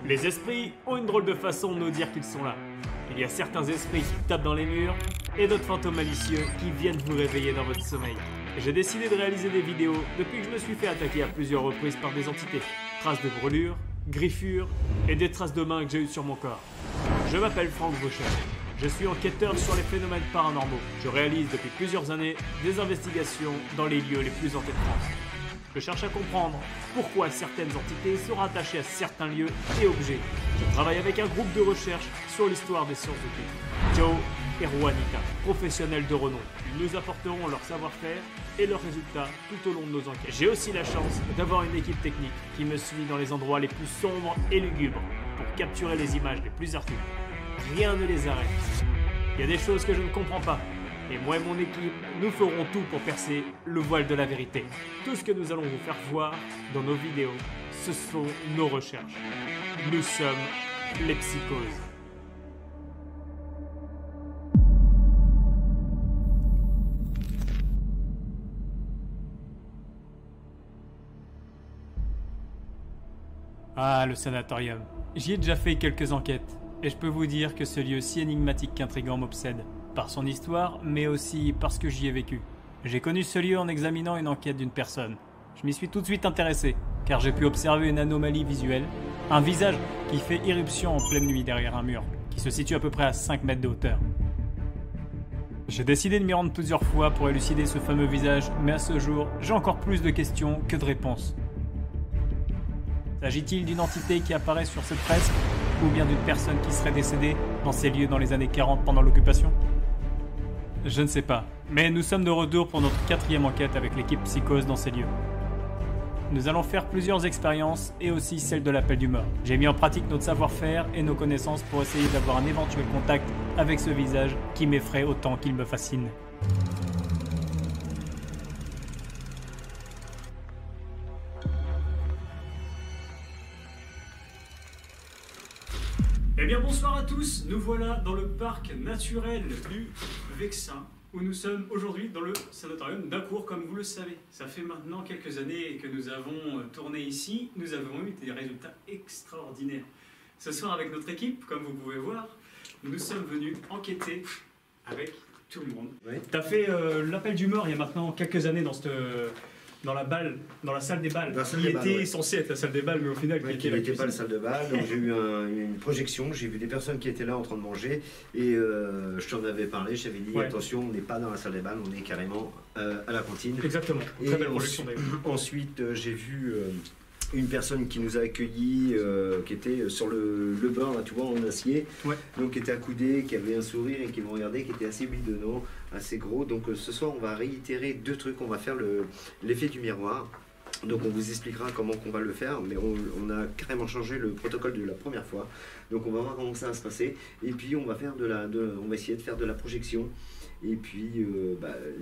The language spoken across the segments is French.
Les esprits ont une drôle de façon de nous dire qu'ils sont là. Il y a certains esprits qui tapent dans les murs et d'autres fantômes malicieux qui viennent vous réveiller dans votre sommeil. J'ai décidé de réaliser des vidéos depuis que je me suis fait attaquer à plusieurs reprises par des entités. Traces de brûlures, griffures et des traces de mains que j'ai eues sur mon corps. Je m'appelle Franck Vaucher. Je suis enquêteur sur les phénomènes paranormaux. Je réalise depuis plusieurs années des investigations dans les lieux les plus hantés de France. Je cherche à comprendre pourquoi certaines entités sont rattachées à certains lieux et objets. Je travaille avec un groupe de recherche sur l'histoire des sciences occultes. Joe et Juanita, professionnels de renom. Ils nous apporteront leur savoir-faire et leurs résultats tout au long de nos enquêtes. J'ai aussi la chance d'avoir une équipe technique qui me suit dans les endroits les plus sombres et lugubres pour capturer les images les plus articulées. Rien ne les arrête. Il y a des choses que je ne comprends pas. Et moi et mon équipe, nous ferons tout pour percer le voile de la vérité. Tout ce que nous allons vous faire voir dans nos vidéos, ce sont nos recherches. Nous sommes les Psychoses. Ah, le sanatorium. J'y ai déjà fait quelques enquêtes. Et je peux vous dire que ce lieu si énigmatique qu'intrigant m'obsède. Par son histoire, mais aussi parce que j'y ai vécu. J'ai connu ce lieu en examinant une enquête d'une personne. Je m'y suis tout de suite intéressé, car j'ai pu observer une anomalie visuelle, un visage qui fait irruption en pleine nuit derrière un mur, qui se situe à peu près à 5 mètres de hauteur. J'ai décidé de m'y rendre plusieurs fois pour élucider ce fameux visage, mais à ce jour, j'ai encore plus de questions que de réponses. S'agit-il d'une entité qui apparaît sur cette fresque, ou bien d'une personne qui serait décédée dans ces lieux dans les années 40 pendant l'occupation ? Je ne sais pas, mais nous sommes de retour pour notre 4e enquête avec l'équipe Psychose dans ces lieux. Nous allons faire plusieurs expériences et aussi celle de l'appel du mort. J'ai mis en pratique notre savoir-faire et nos connaissances pour essayer d'avoir un éventuel contact avec ce visage qui m'effraie autant qu'il me fascine. Eh bien bonsoir à tous, nous voilà dans le parc naturel du Vexin, où nous sommes aujourd'hui dans le sanatorium d'Acourt, comme vous le savez. Ça fait maintenant quelques années que nous avons tourné ici, nous avons eu des résultats extraordinaires. Ce soir avec notre équipe, comme vous pouvez voir, nous sommes venus enquêter avec tout le monde. Oui. Tu as fait l'appel du mort il y a maintenant quelques années dans la salle des balles, qui était censée être la salle des balles, mais au final qui n'était pas la salle de bal. Donc j'ai eu une projection, j'ai vu des personnes qui étaient là en train de manger et je t'en avais parlé, je t'avais dit attention, on n'est pas dans la salle des balles, on est carrément à la cantine. Exactement, très belle projection d'ailleurs. Ensuite j'ai vu une personne qui nous a accueillis, qui était sur le bord, là, tu vois, en acier, donc qui était accoudé, qui avait un sourire et qui me regardait, qui était assez bidonnant, assez gros. Donc ce soir, on va réitérer 2 trucs. On va faire l'effet du miroir. Donc on vous expliquera comment qu'on va le faire, mais on a carrément changé le protocole de la première fois. Donc on va voir comment ça va se passer. Et puis on va faire on va essayer de faire de la projection. Et puis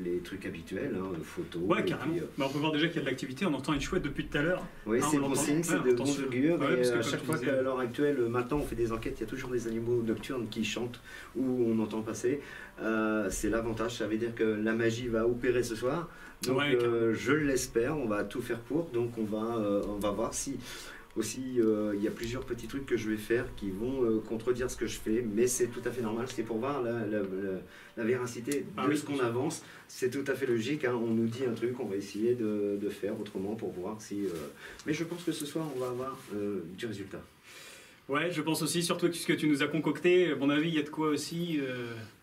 les trucs habituels, photos. Ouais, carrément. Puis, on peut voir déjà qu'il y a de l'activité, on entend une chouette depuis tout à l'heure. Oui, c'est bon signe, c'est de bon augure. Et à chaque fois qu'à l'heure actuelle, maintenant on fait des enquêtes, il y a toujours des animaux nocturnes qui chantent ou on entend passer. C'est l'avantage, ça veut dire que la magie va opérer ce soir. Donc je l'espère, on va tout faire pour. Donc on va voir si... Aussi, il y a plusieurs petits trucs que je vais faire qui vont contredire ce que je fais, mais c'est tout à fait normal, c'est pour voir la véracité de ce qu'on avance. C'est tout à fait logique, on nous dit un truc, on va essayer de faire autrement pour voir si... Mais je pense que ce soir, on va avoir du résultat. Ouais, je pense aussi, surtout ce que tu nous as concocté, à mon avis, il y a de quoi aussi...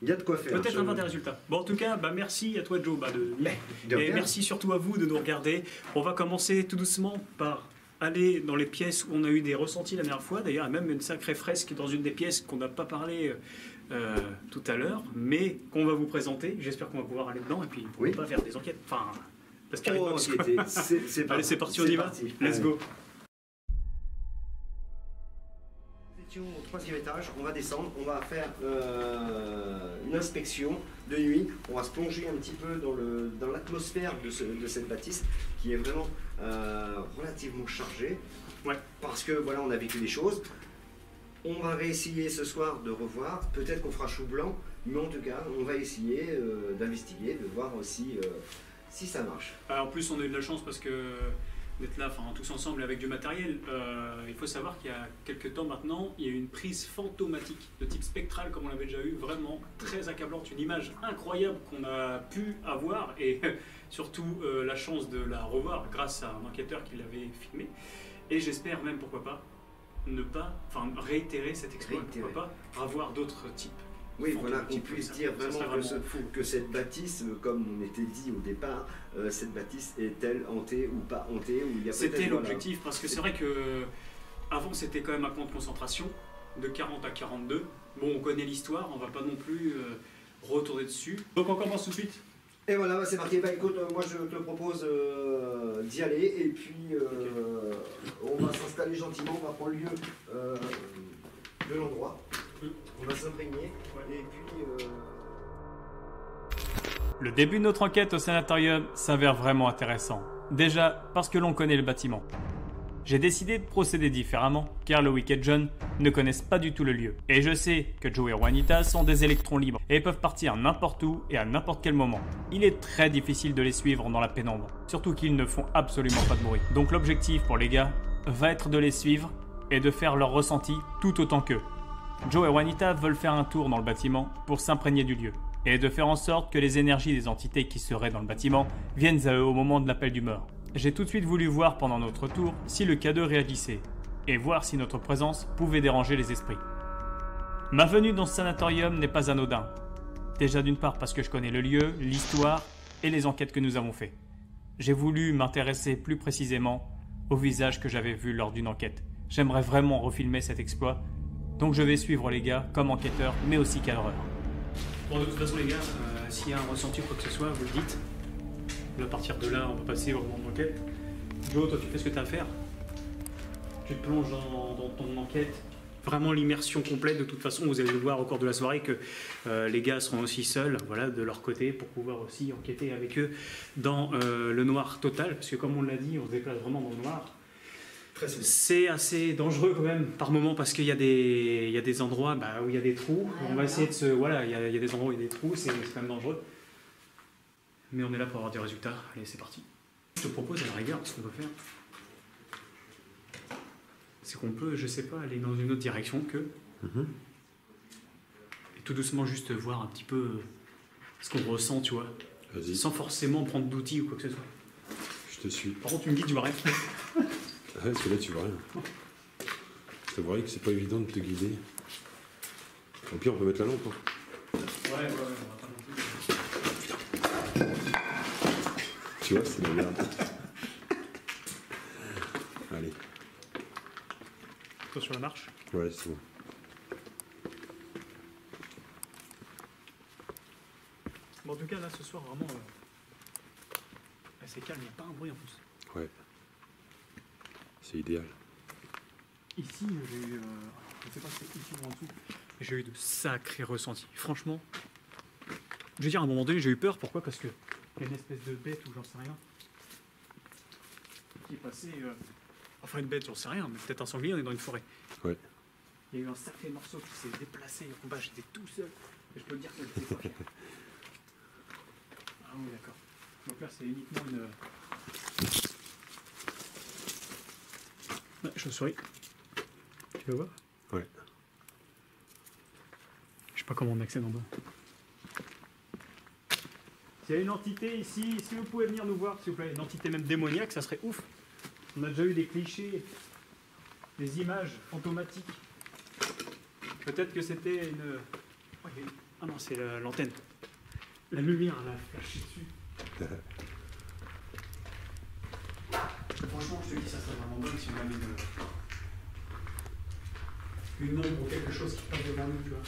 Il y a de quoi faire. Peut-être avoir des résultats. Bon, en tout cas, merci à toi, Joe, et merci surtout à vous de nous regarder. On va commencer tout doucement par... aller dans les pièces où on a eu des ressentis la dernière fois. D'ailleurs, il y a même une sacrée fresque dans une des pièces qu'on n'a pas parlé tout à l'heure, mais qu'on va vous présenter. J'espère qu'on va pouvoir aller dedans et puis on va pas faire des enquêtes. Enfin, parce qu'il Allez, c'est parti, on y va. Let's go. Au 3e étage, on va descendre, on va faire une inspection de nuit, on va se plonger un petit peu dans l'atmosphère de cette bâtisse qui est vraiment relativement chargée, parce que voilà, on a vécu des choses. On va réessayer ce soir de revoir, peut-être qu'on fera chou blanc, mais en tout cas, on va essayer d'investiguer, de voir aussi si ça marche. En plus, on a eu de la chance parce que d'être là, enfin tous ensemble avec du matériel. Il faut savoir qu'il y a quelques temps maintenant, il y a eu une prise fantomatique de type spectral comme on l'avait déjà eu, vraiment très accablante, une image incroyable qu'on a pu avoir et surtout la chance de la revoir grâce à un enquêteur qui l'avait filmé. Et j'espère même, pourquoi pas, réitérer cet exploit, pourquoi pas, avoir d'autres types. Oui, voilà, qu'on puisse dire vraiment que cette bâtisse, comme on était dit au départ, cette bâtisse est-elle hantée ou pas hantée, ou il y a c'était l'objectif, parce que c'est vrai que avant c'était quand même un camp de concentration de 40 à 42. Bon, on connaît l'histoire, on va pas non plus retourner dessus. Donc on commence tout de suite. Et voilà, bah c'est marqué. Bah écoute, moi je te propose d'y aller, et puis on va s'installer gentiment, on va prendre lieu de l'endroit. On va s'imprégner, et puis... Le début de notre enquête au sanatorium s'avère vraiment intéressant. Déjà parce que l'on connaît le bâtiment. J'ai décidé de procéder différemment, car Loïc et John ne connaissent pas du tout le lieu. Et je sais que Joe et Juanita sont des électrons libres et peuvent partir n'importe où et à n'importe quel moment. Il est très difficile de les suivre dans la pénombre, surtout qu'ils ne font absolument pas de bruit. Donc l'objectif pour les gars va être de les suivre et de faire leur ressenti tout autant qu'eux. Joe et Juanita veulent faire un tour dans le bâtiment pour s'imprégner du lieu et de faire en sorte que les énergies des entités qui seraient dans le bâtiment viennent à eux au moment de l'appel du mort. J'ai tout de suite voulu voir pendant notre tour si le K2 réagissait et voir si notre présence pouvait déranger les esprits. Ma venue dans ce sanatorium n'est pas anodin. Déjà d'une part parce que je connais le lieu, l'histoire et les enquêtes que nous avons fait. J'ai voulu m'intéresser plus précisément au visage que j'avais vu lors d'une enquête. J'aimerais vraiment refilmer cet exploit, donc je vais suivre les gars comme enquêteur mais aussi cadreur. Bon, de toute façon les gars, s'il y a un ressenti ou quoi que ce soit, vous le dites. À partir de là, on va passer au moment de l'enquête. Joe, toi tu fais ce que tu as à faire. Tu te plonges dans ton enquête. Vraiment l'immersion complète. De toute façon, vous allez le voir au cours de la soirée que les gars seront aussi seuls, voilà, de leur côté, pour pouvoir aussi enquêter avec eux dans le noir total. Parce que comme on l'a dit, on se déplace vraiment dans le noir. C'est assez dangereux quand même par moment parce qu'il y a des endroits où il y a des trous. On va essayer de se... Voilà, il y a des endroits où il y a des trous, c'est quand même dangereux. Mais on est là pour avoir des résultats. Allez, c'est parti. Je te propose à la rigueur, ce qu'on peut faire, c'est qu'on peut, je sais pas, aller dans une autre direction que... Et tout doucement juste voir un petit peu ce qu'on ressent, tu vois. Vas-y. Sans forcément prendre d'outils ou quoi que ce soit. Je te suis. Par contre, tu me dis, tu vois rien. Ouais, parce que là, tu vois rien. Je t'avouerais que c'est pas évident de te guider. Au pire, on peut mettre la lampe. Hein. Ouais, on va pas non plus. Tu vois, c'est de la merde. Allez. Toi sur la marche. Ouais, c'est bon. Bon, en tout cas, là, ce soir, vraiment, c'est calme, il n'y a pas un bruit en plus. Ouais. C'est idéal. Ici, j'ai eu, je ne sais pas si c'est ici ou en dessous, mais j'ai eu de sacrés ressentis. Franchement, je veux dire, à un moment donné, j'ai eu peur. Pourquoi? Parce que il y a une espèce de bête ou j'en sais rien qui est passée. Enfin, une bête, j'en sais rien, mais peut-être un sanglier, on est dans une forêt. Ouais. Il y a eu un sacré morceau qui s'est déplacé. En bas, j'étais tout seul. Et je peux te dire que j'étais pas fier. Ah oui, d'accord. Donc là, c'est uniquement une. Ouais, chauve-souris. Tu veux voir? Ouais. Je sais pas comment on accède en bas. S'il y a une entité ici, si vous pouvez venir nous voir, s'il vous plaît, une entité même démoniaque, ça serait ouf. On a déjà eu des clichés, des images fantomatiques. Peut-être que c'était une... Oh, ah non, c'est l'antenne. La lumière, elle a flashé dessus. Franchement, je te dis, ça serait vraiment bon si on avait une ombre ou quelque chose qui passe devant nous, tu vois.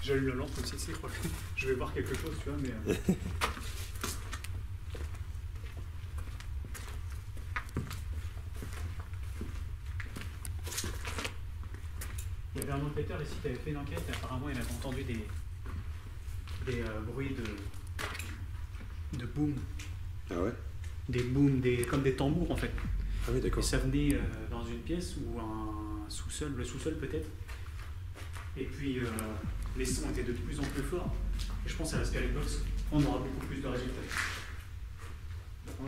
J'allume la lampe aussi, c'est quoi. Je vais voir quelque chose, tu vois, mais... Il y avait un enquêteur ici qui avait fait une enquête, et apparemment il avait entendu des bruits de boom. Ah ouais? Des booms, comme des tambours en fait. Ah oui, d'accord. Et ça venait dans une pièce ou un sous-sol, le sous-sol peut-être. Et puis les sons étaient de plus en plus forts. Et je pense à la Spirit Box, on aura beaucoup plus de résultats. Pour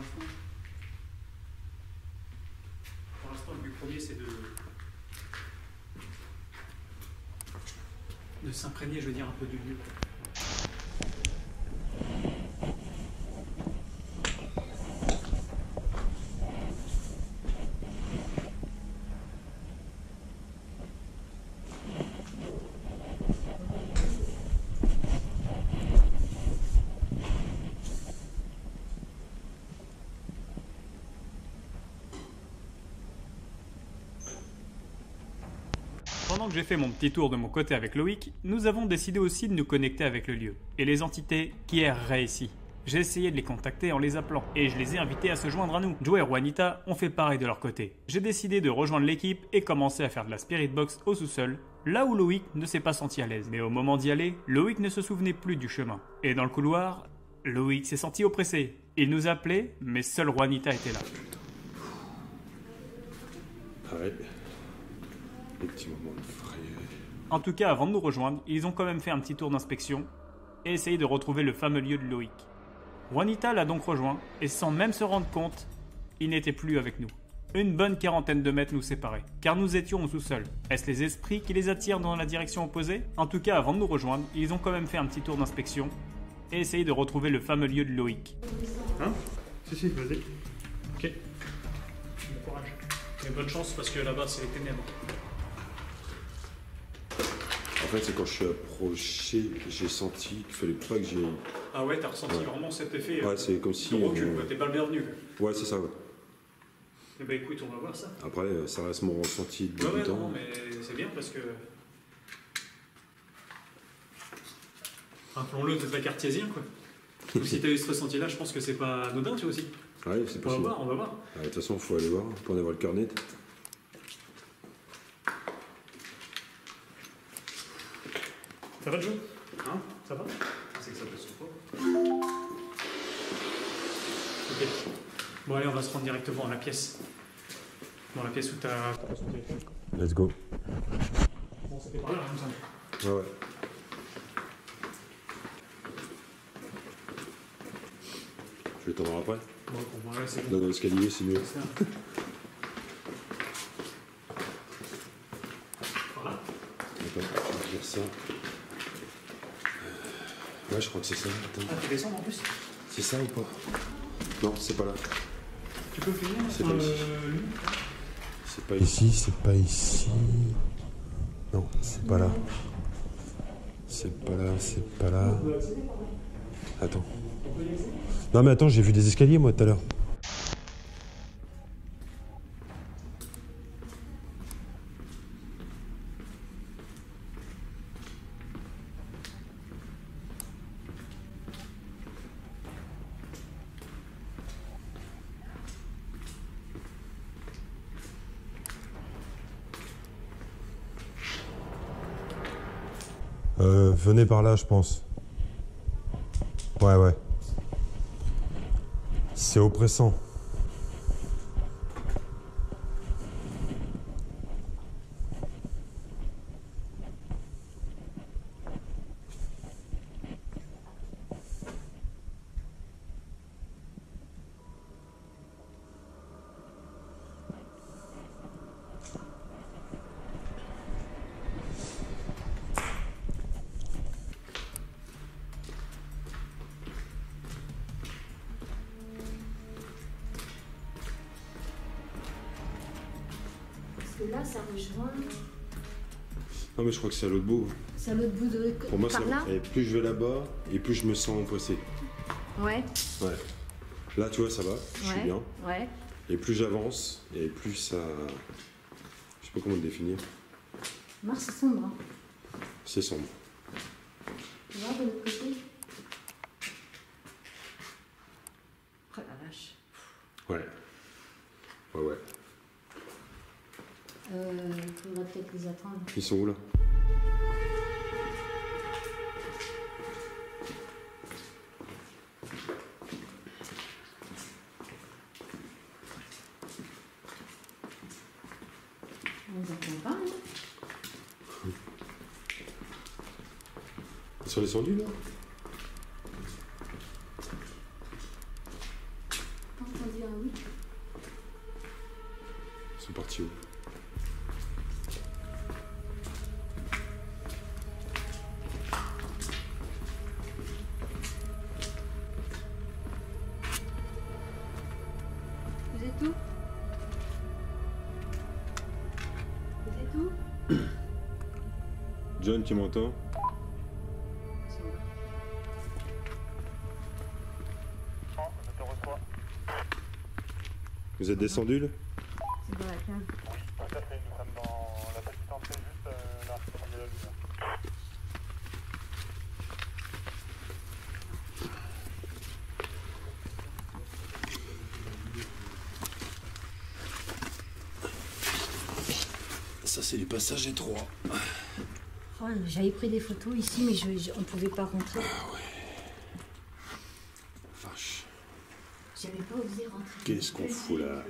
l'instant, le but premier c'est de s'imprégner, je veux dire, un peu du lieu. Pendant que j'ai fait mon petit tour de mon côté avec Loïc, nous avons décidé aussi de nous connecter avec le lieu et les entités qui erraient ici. J'ai essayé de les contacter en les appelant et je les ai invités à se joindre à nous. Joe et Juanita ont fait pareil de leur côté. J'ai décidé de rejoindre l'équipe et commencer à faire de la Spirit Box au sous-sol, là où Loïc ne s'est pas senti à l'aise. Mais au moment d'y aller, Loïc ne se souvenait plus du chemin. Et dans le couloir, Loïc s'est senti oppressé. Il nous appelait, mais seule Juanita était là. Ah ouais. Des petits moments de frayeur. En tout cas, avant de nous rejoindre, ils ont quand même fait un petit tour d'inspection et essayé de retrouver le fameux lieu de Loïc. Juanita l'a donc rejoint et sans même se rendre compte, il n'était plus avec nous. Une bonne quarantaine de mètres nous séparaient, car nous étions au sous-sol. Est-ce les esprits qui les attirent dans la direction opposée? En tout cas, avant de nous rejoindre, ils ont quand même fait un petit tour d'inspection et essayé de retrouver le fameux lieu de Loïc. Hein? Si, vas-y. Ok. Bon courage. Et bonne chance parce que là-bas, c'est les ténèbres. En fait, c'est quand je suis approché, j'ai senti qu'il fallait pas que j'aille. Ah ouais, t'as ressenti vraiment cet effet. Ouais, c'est comme si. Recul, t'es pas le bienvenu. Ouais, c'est ça, ouais. Eh ben écoute, on va voir ça. Après, ça reste mon ressenti de Ouais, débutant. non, mais c'est bien parce que. Rappelons-le, t'es très cartésien, quoi. Donc si t'as eu ce ressenti-là, je pense que c'est pas anodin, tu vois aussi. Ouais, c'est possible. On va voir. De toute façon, il faut aller voir pour en avoir le cœur net. Ça va, Joe? Hein? Ça va? C'est que ça peut se pas. Ok. Bon, allez, on va se rendre directement à la pièce. Dans la pièce où t'as. Let's go. Bon, c'était par là, comme ça. Ouais, ouais. Je vais t'en après. Bon, pour moi, là, c'est bon. Dans l'escalier, c'est mieux. Voilà. Attends, je vais dire ça. Ouais, je crois que c'est ça. Attends. Ah, tu descends en plus? C'est ça ou pas? Non, c'est pas là. Tu peux finir C'est pas ici. lui? C'est pas ici, c'est pas ici. Non, c'est pas là. C'est pas là, c'est pas là. Attends. Non mais attends, j'ai vu des escaliers moi tout à l'heure. Venez par là, je pense. Ouais, ouais. C'est oppressant. Là, ça rejoint. Non mais je crois que c'est à l'autre bout. C'est à l'autre bout de. Pour moi, par là. Et plus je vais là-bas, et plus je me sens oppressé. Ouais. Ouais. Là, tu vois, ça va, je suis bien. Ouais. Et plus j'avance, et plus ça... Je sais pas comment le définir. Moi, c'est sombre. Hein. C'est sombre. Tu vois, de l'autre côté. Oh la vache. Ouais. Ouais, ouais. Faudra peut-être les attendre. Ils sont où là? Ils sont descendus là? T'as entendu un oui? Ils sont partis où? Vous êtes où? Vous êtes où? John, tu m'entends? Vous êtes descendu là? C'est dans la cave. Oui, tout à fait. Nous sommes dans la petite entrée juste là, au milieu de la lumière. Ça, c'est les passages étroits. Oh, j'avais pris des photos ici, mais on ne pouvait pas rentrer. Ah ouais. Vache. J'avais pas osé rentrer. Qu'est-ce qu'on fout là?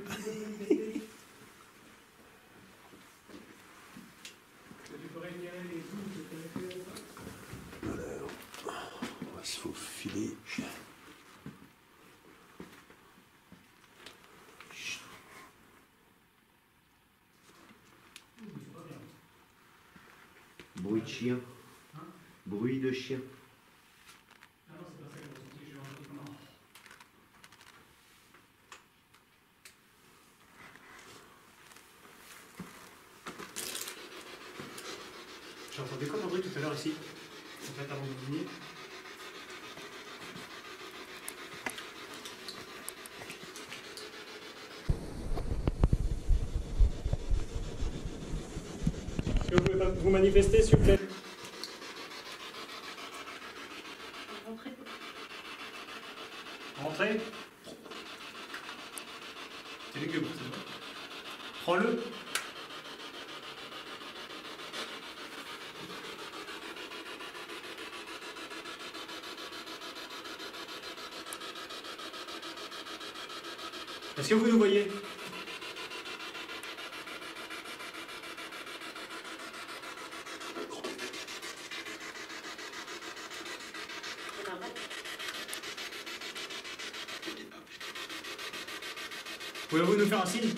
Alors, on va se faufiler. Bruit de chien. Bruit de chien. J'ai entendu comme un bruit tout à l'heure ici, en fait avant de venir. Est-ce que vous pouvez vous manifester s'il vous plaît? Rentrez. Rentrez. C'est dégueu, c'est bon. Prends-le. Est-ce que vous nous voyez? Pouvez-vous nous faire un signe?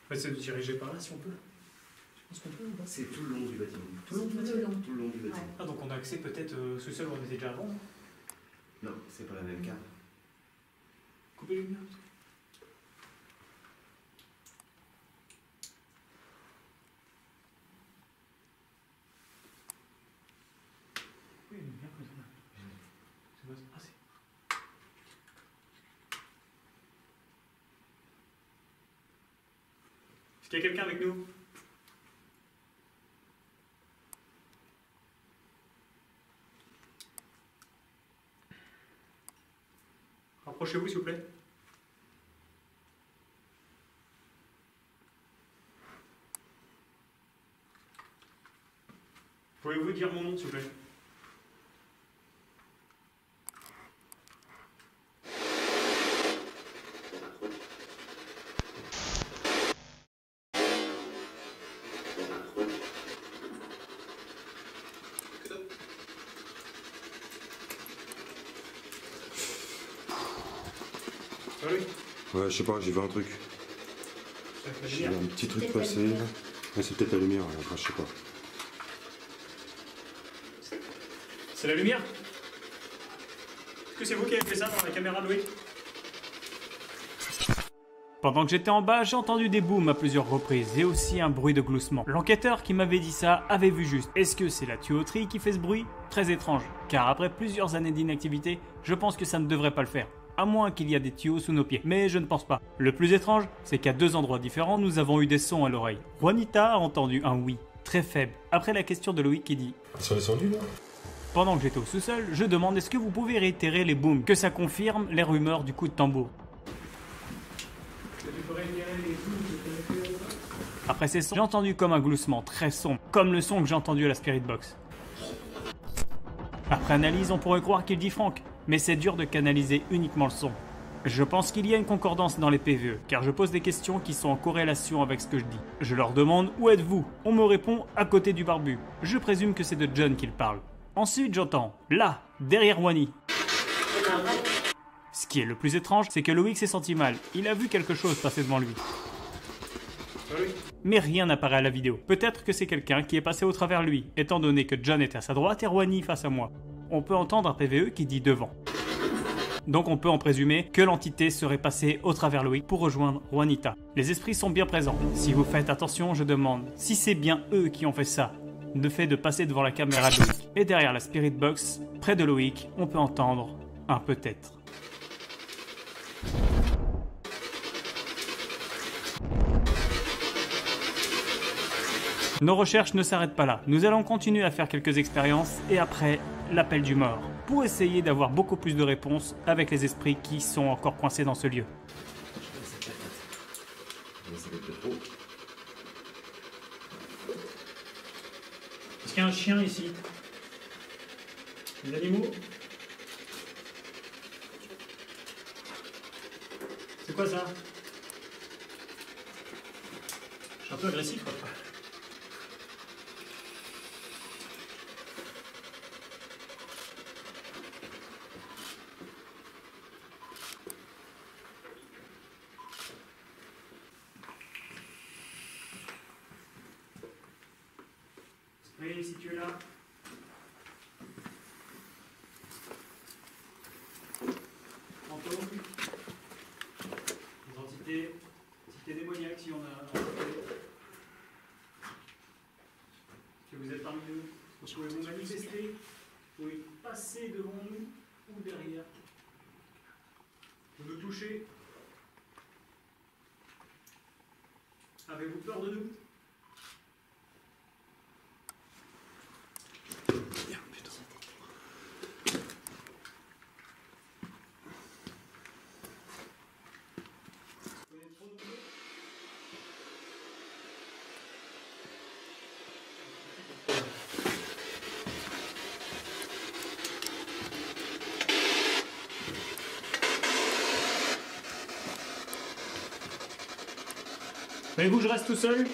On va essayer de diriger par là si on peut. Je pense qu'on peut ou pas? C'est tout le long du bâtiment. Tout le long du Tout le long. Tout le long du bâtiment. Ah, donc on a accès peut-être au sous-sol où on était déjà avant. Non, c'est pas la même cave. Coupez les lumières. Oui, une lumière comme ça. C'est quoi ça? Ah, c'est. Est-ce qu'il y a quelqu'un avec nous? Rapprochez-vous s'il vous plaît. Pouvez-vous dire mon nom s'il vous plaît? Ça va, lui? Ouais, je sais pas, j'ai vu un truc. C'est avec la J'ai vu lumière. un petit truc Peut-être la passer. lumière. Ouais, c'est peut-être la lumière, enfin, je sais pas. C'est la lumière? Est-ce que c'est vous qui avez fait ça dans la caméra de Loïc? Pendant que j'étais en bas, j'ai entendu des booms à plusieurs reprises et aussi un bruit de gloussement. L'enquêteur qui m'avait dit ça avait vu juste. Est-ce que c'est la tuyauterie qui fait ce bruit? Très étrange, car après plusieurs années d'inactivité, je pense que ça ne devrait pas le faire. À moins qu'il y a des tuyaux sous nos pieds, mais je ne pense pas. Le plus étrange, c'est qu'à deux endroits différents, nous avons eu des sons à l'oreille. Juanita a entendu un oui, très faible, après la question de Loïc qui dit Ils sont descendus là? Pendant que j'étais au sous-sol, je demande est-ce que vous pouvez réitérer les booms, que ça confirme les rumeurs du coup de tambour. Après ces sons, j'ai entendu comme un gloussement très sombre, comme le son que j'ai entendu à la Spirit Box. Après analyse, on pourrait croire qu'il dit Franck, mais c'est dur de canaliser uniquement le son. Je pense qu'il y a une concordance dans les PVE, car je pose des questions qui sont en corrélation avec ce que je dis. Je leur demande « Où êtes-vous » On me répond « À côté du barbu ». Je présume que c'est de John qu'il parle. Ensuite, j'entends « Là, derrière Wani ». Ce qui est le plus étrange, c'est que Loïc s'est senti mal. Il a vu quelque chose passer devant lui. Mais rien n'apparaît à la vidéo. Peut-être que c'est quelqu'un qui est passé au travers lui, étant donné que John était à sa droite et Wani face à moi. On peut entendre un PVE qui dit « devant ». Donc on peut en présumer que l'entité serait passée au travers Loïc pour rejoindre Juanita. Les esprits sont bien présents. Si vous faites attention, je demande si c'est bien eux qui ont fait ça. Le fait de passer devant la caméra de Loïc. Et derrière la Spirit Box, près de Loïc, on peut entendre un peut-être. Nos recherches ne s'arrêtent pas là. Nous allons continuer à faire quelques expériences et après, l'appel du mort, pour essayer d'avoir beaucoup plus de réponses avec les esprits qui sont encore coincés dans ce lieu. Est-ce qu'il y a un chien ici? Des animaux? C'est quoi ça? Je suis un peu agressif, quoi. Oui, si tu es là. Fantôme. Des entités démoniaques si on a. Que vous êtes parmi nous. Vous pouvez vous manifester. Vous pouvez passer devant nous ou derrière. Vous nous touchez. Avez-vous peur de nous? Voulez-vous que je reste tout seul?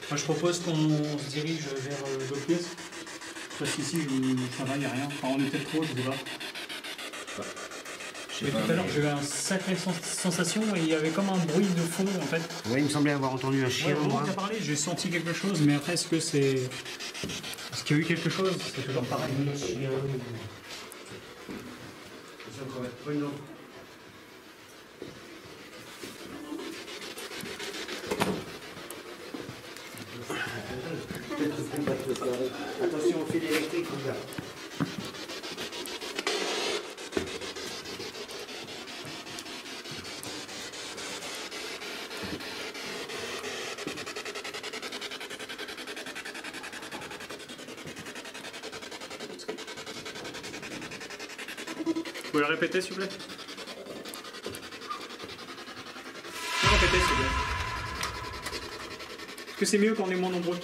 Moi je propose qu'on se dirige vers l'autre pièce. Parce qu'ici ça va, il n'y a rien. Enfin on est peut-être trop, je sais pas. Tout à l'heure j'ai eu une sacrée sensation et il y avait comme un bruit de fond en fait. Ouais, il me semblait avoir entendu un chien. Ouais, moi, t'as parlé, j'ai senti quelque chose, mais après est-ce que c'est. Est-ce qu'il y a eu quelque chose? C'est toujours pareil. Attention au fil électrique, là. Vous pouvez le répéter s'il vous plaît? Vous pouvez répéter s'il vous plaît? Est-ce que c'est mieux quand on est moins nombreux?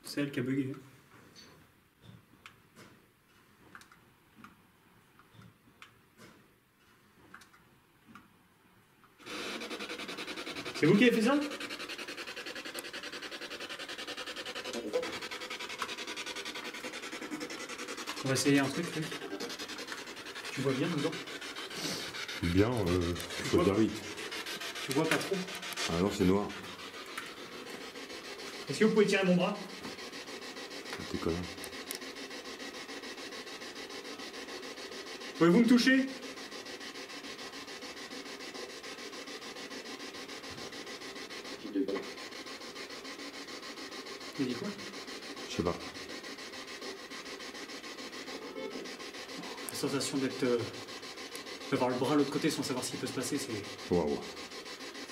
C'est elle qui a bugué. C'est vous qui avez fait ça? On va essayer un truc. Oui. Tu vois bien dedans? Bien, faut dire oui. Tu vois pas trop? Ah non, c'est noir. Est-ce que vous pouvez tirer mon bras? T'es connard. Pouvez-vous me toucher? Il dit quoi? Je sais pas. La sensation d'être D'avoir le bras de l'autre côté sans savoir ce qui peut se passer, c'est Waouh.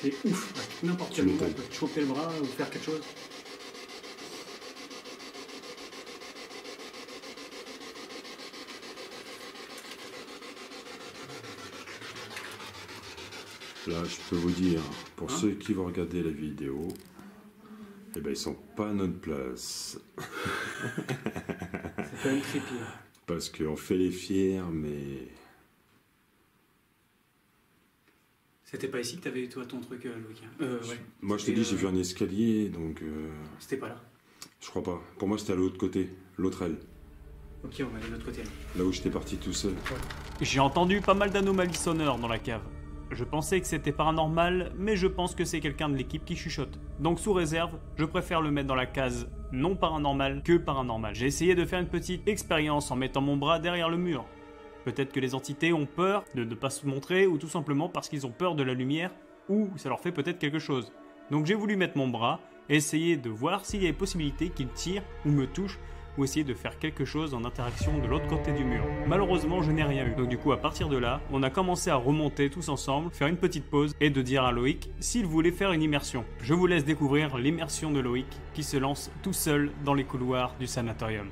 c'est ouf. N'importe quel moment, on peut te choper le bras ou faire quelque chose. Là, je peux vous dire, pour ceux qui vont regarder la vidéo, eh ben, ils sont pas à notre place. C'est quand même creepy. Parce qu'on fait les fiers, mais... C'était pas ici que t'avais toi ton truc, Loïc ouais. Moi, je te dis, j'ai vu un escalier, donc... C'était pas là. Je crois pas. Pour moi, c'était à l'autre côté, l'autre aile. Ok, on va aller de l'autre côté. Là où j'étais parti tout seul. J'ai entendu pas mal d'anomalies sonores dans la cave. Je pensais que c'était paranormal, mais je pense que c'est quelqu'un de l'équipe qui chuchote. Donc sous réserve, je préfère le mettre dans la case non paranormal que paranormal. J'ai essayé de faire une petite expérience en mettant mon bras derrière le mur. Peut-être que les entités ont peur de ne pas se montrer, ou tout simplement parce qu'ils ont peur de la lumière, ou ça leur fait peut-être quelque chose. Donc j'ai voulu mettre mon bras et essayer de voir s'il y avait possibilité qu'ils tirent ou me touchent, ou essayer de faire quelque chose en interaction de l'autre côté du mur. Malheureusement, je n'ai rien eu. Donc du coup, à partir de là, on a commencé à remonter tous ensemble, faire une petite pause et de dire à Loïc s'il voulait faire une immersion. Je vous laisse découvrir l'immersion de Loïc qui se lance tout seul dans les couloirs du sanatorium.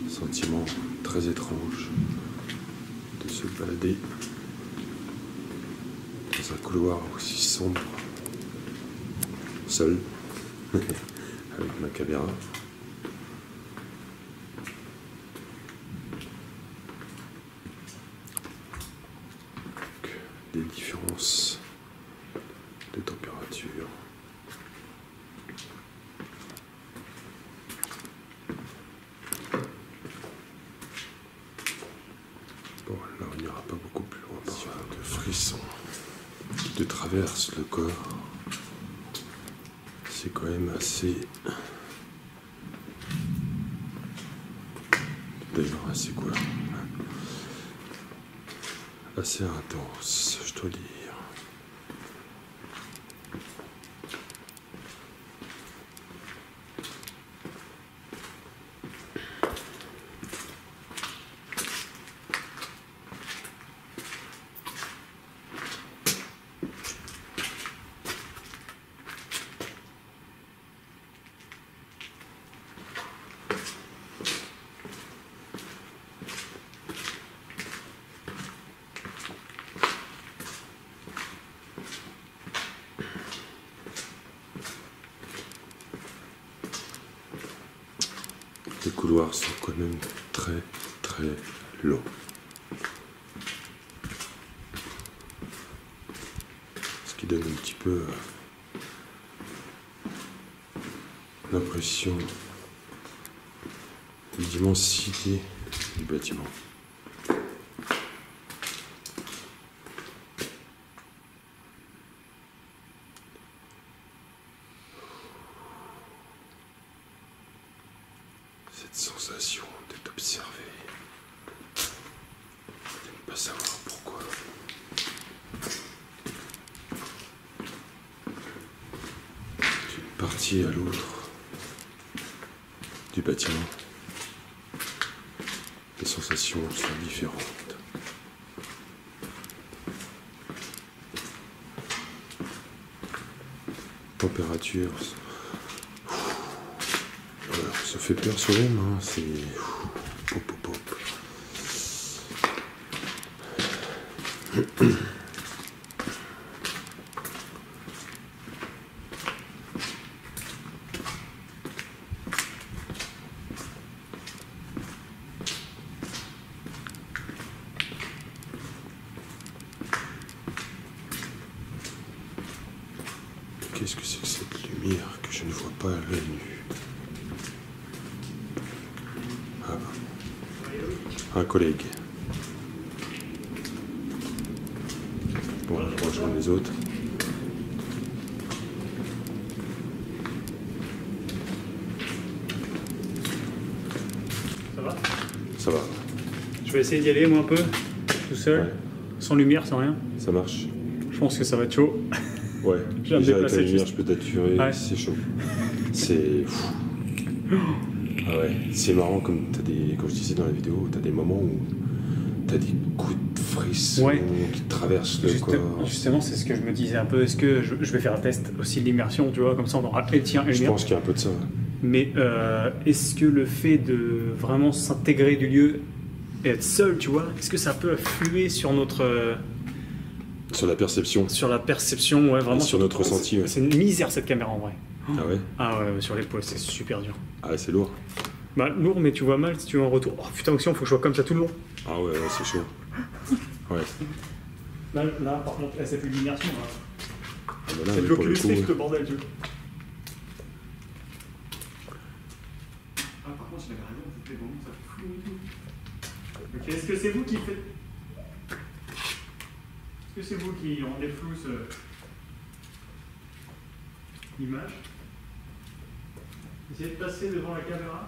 Sentiment très étrange de se balader dans un couloir aussi sombre, seul, avec ma caméra. Donc, des différences de température. Bon, là on n'ira pas beaucoup plus loin par là. De frissons qui te traversent le corps. C'est quand même assez... D'ailleurs assez quoi? Assez intense, je dois dire. Les couloirs sont quand même très très longs. Ce qui donne un petit peu l'impression de l'immensité du bâtiment. Cette sensation d'être observé, de ne pas savoir pourquoi. D'une partie à l'autre du bâtiment, les sensations sont différentes. Température. Ça fait peur sur les mains, c'est... Pop, pop, pop. Qu'est-ce que c'est que cette lumière que je ne vois pas à l'œil nu? Un collègue. Bon, je rejoins les autres. Ça va? Ça va. Je vais essayer d'y aller moi un peu, tout seul, Ouais. sans lumière, sans rien. Ça marche. Je pense que ça va être chaud. Ouais, Je viens de déjà avec déplacer la lumière, juste. je peux t'assurer, Ouais. c'est chaud. C'est fou. Ah ouais, c'est marrant comme comme je disais dans la vidéo, t'as des moments où t'as des coups de frisson qui traversent le corps. Justement, c'est ce que je me disais un peu. Est-ce que je vais faire un test aussi de l'immersion, tu vois, comme ça on aura et tiens et Je bien. pense qu'il y a un peu de ça. Ouais. Mais est-ce que le fait de vraiment s'intégrer du lieu et être seul, tu vois, est-ce que ça peut influer sur notre Sur la perception. sur la perception, ouais, vraiment Sur notre ressenti, ouais. C'est une misère cette caméra en vrai. Ah ouais. Ah ouais, sur l'épaule, c'est super dur. Ah ouais, c'est lourd. Bah lourd, mais tu vois mal si tu veux en retour. Oh putain, aussi, il faut que je sois comme ça tout le long. Ah ouais, c'est chaud. Ouais. Là, par contre, c'est plus l'immersion. Ah bah là, C'est de pour le l'Oculus coup, Rift, le bordel, tu vois. Ah, par contre, il avait raison, c'était bon, ça fait flou et tout. Ok, est-ce que c'est vous qui faites. Est-ce que c'est vous qui rendez flou l'image? Essayez de passer devant la caméra.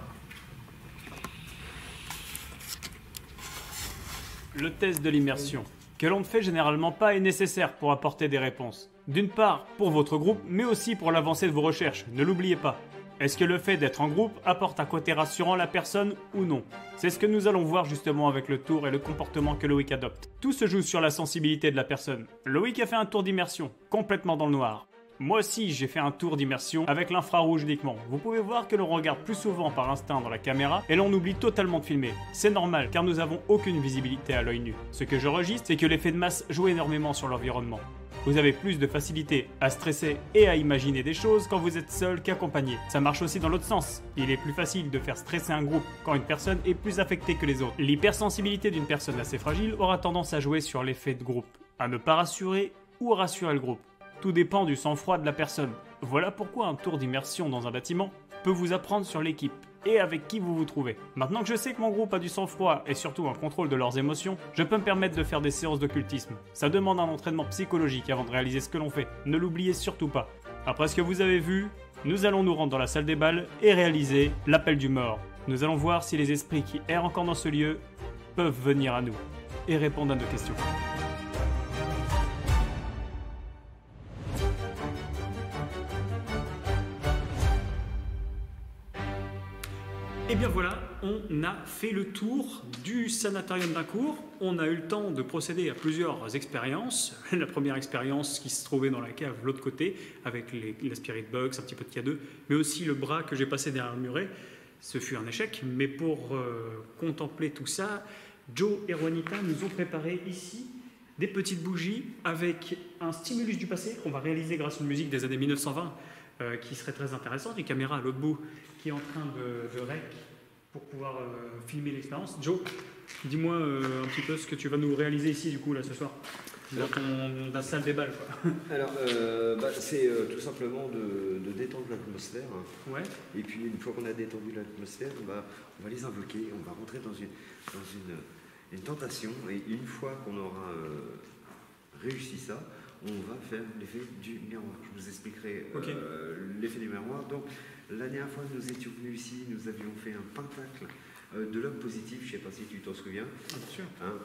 Le test de l'immersion, que l'on ne fait généralement pas, est nécessaire pour apporter des réponses. D'une part, pour votre groupe, mais aussi pour l'avancée de vos recherches, ne l'oubliez pas. Est-ce que le fait d'être en groupe apporte un côté rassurant à la personne ou non? C'est ce que nous allons voir justement avec le tour et le comportement que Loïc adopte. Tout se joue sur la sensibilité de la personne. Loïc a fait un tour d'immersion, complètement dans le noir. Moi aussi, j'ai fait un tour d'immersion avec l'infrarouge uniquement. Vous pouvez voir que l'on regarde plus souvent par instinct dans la caméra et l'on oublie totalement de filmer. C'est normal car nous n'avons aucune visibilité à l'œil nu. Ce que je registre, c'est que l'effet de masse joue énormément sur l'environnement. Vous avez plus de facilité à stresser et à imaginer des choses quand vous êtes seul qu'accompagné. Ça marche aussi dans l'autre sens. Il est plus facile de faire stresser un groupe quand une personne est plus affectée que les autres. L'hypersensibilité d'une personne assez fragile aura tendance à jouer sur l'effet de groupe, à ne pas rassurer ou à rassurer le groupe. Tout dépend du sang-froid de la personne. Voilà pourquoi un tour d'immersion dans un bâtiment peut vous apprendre sur l'équipe et avec qui vous vous trouvez. Maintenant que je sais que mon groupe a du sang-froid et surtout un contrôle de leurs émotions, je peux me permettre de faire des séances d'occultisme. Ça demande un entraînement psychologique avant de réaliser ce que l'on fait. Ne l'oubliez surtout pas. Après ce que vous avez vu, nous allons nous rendre dans la salle des balles et réaliser l'appel du mort. Nous allons voir si les esprits qui errent encore dans ce lieu peuvent venir à nous et répondre à nos questions. Et bien voilà, on a fait le tour du sanatorium d'Incourt. On a eu le temps de procéder à plusieurs expériences. La première expérience qui se trouvait dans la cave de l'autre côté, avec la Spirit Box, un petit peu de K2, mais aussi le bras que j'ai passé derrière le muret. Ce fut un échec, mais pour contempler tout ça, Joe et Juanita nous ont préparé ici des petites bougies avec un stimulus du passé qu'on va réaliser grâce à une musique des années 1920 qui serait très intéressante, une caméra à l'autre bout qui est en train de rec pour pouvoir filmer l'expérience. Joe, dis-moi un petit peu ce que tu vas nous réaliser ici du coup là ce soir dans ta salle des balles quoi. Alors c'est tout simplement de détendre l'atmosphère. Ouais. Et puis une fois qu'on a détendu l'atmosphère, on va les invoquer, on va rentrer dans une tentation, et une fois qu'on aura réussi ça, on va faire l'effet du miroir. Je vous expliquerai l'effet du miroir. Donc, la dernière fois que nous étions venus ici, nous avions fait un pentacle de l'homme positif, je ne sais pas si tu t'en souviens,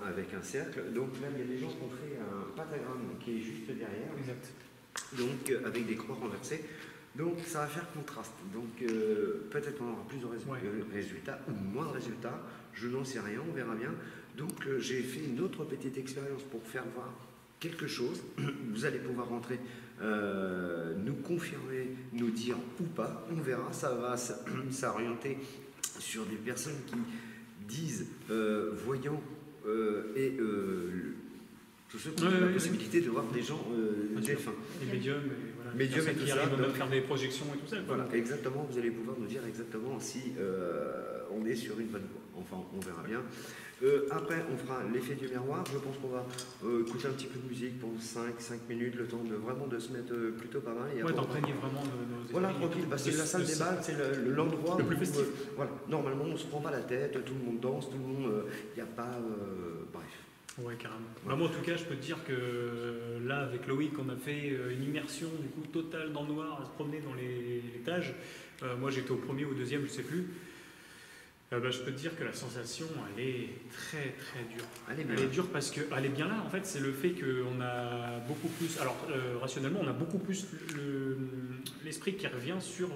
avec un cercle. Donc là, il y a des gens qui ont fait un pentagramme qui est juste derrière, Exact. donc avec des croix renversées. Donc ça va faire contraste. Donc peut-être qu'on aura plus de résultats ou moins de résultats, je n'en sais rien, on verra bien. Donc j'ai fait une autre petite expérience pour faire voir quelque chose. Vous allez pouvoir rentrer, nous confirmer, nous dire ou pas, on verra, ça va s'orienter sur des personnes qui disent voyants et tous ceux qui ont la possibilité de voir des gens défunts. Les médiums, et voilà. Médiums et tout qui ça. arrivent à faire des projections et tout ça. Voilà, exactement, vous allez pouvoir nous dire exactement si on est sur une bonne voie. Enfin, on verra bien. Après, on fera l'effet du miroir. Je pense qu'on va écouter un petit peu de musique pour 5 minutes, le temps de vraiment de se mettre plutôt pas mal. Ouais, d'imprégner vraiment nos esprits. Voilà, tranquille, c'est la salle des balles, c'est l'endroit le plus festif. Voilà, normalement, on ne se prend pas la tête, tout le monde danse, tout le monde. Il n'y a pas. Bref. Ouais, carrément. Bah, moi, en tout cas, je peux te dire que là, avec Loïc, on a fait une immersion du coup totale dans le noir, à se promener dans les étages. Moi, j'étais au premier ou au deuxième, je sais plus. Je peux te dire que la sensation, elle est très très dure. Elle est dure parce qu'elle est bien là. En fait, c'est le fait qu'on a beaucoup plus. Alors, rationnellement, on a beaucoup plus l'esprit qui revient sur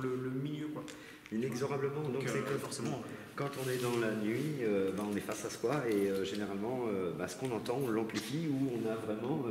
le milieu, quoi. Inexorablement. Donc, c'est que forcément. Quand on est dans la nuit, on est face à soi et généralement, ce qu'on entend, on l'amplifie ou on a vraiment.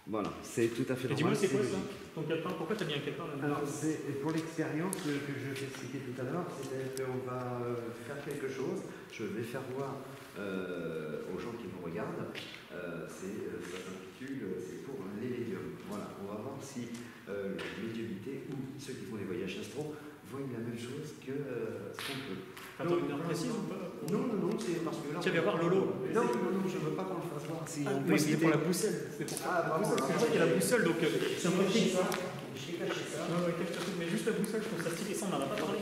Voilà, c'est tout à fait normal. Dis-moi, c'est quoi ça? Ton calepin, pourquoi tu as mis un calepin là? Alors, c'est pour l'expérience que je t'ai expliqué tout à l'heure, c'est-à-dire qu'on va faire quelque chose, je vais faire voir aux gens qui nous regardent, ça s'intitule, c'est pour les médiums. Voilà, on va voir si la médiumnité ou ceux qui font les voyages astro voient la même chose que ce qu'on peut. Attends, une heure précise ou pas? Non, c'est parce que là. Tu vas voir Lolo. Non, je veux pas qu'on le fasse voir. Moi, c'était pour la boussole. C'était pour la boussole. Parce que je vois qu'il y a la boussole, donc ça me fait ça. J'ai caché ça. Non, mais juste la boussole, je trouve ça stylé. Ça, on n'en a pas parlé.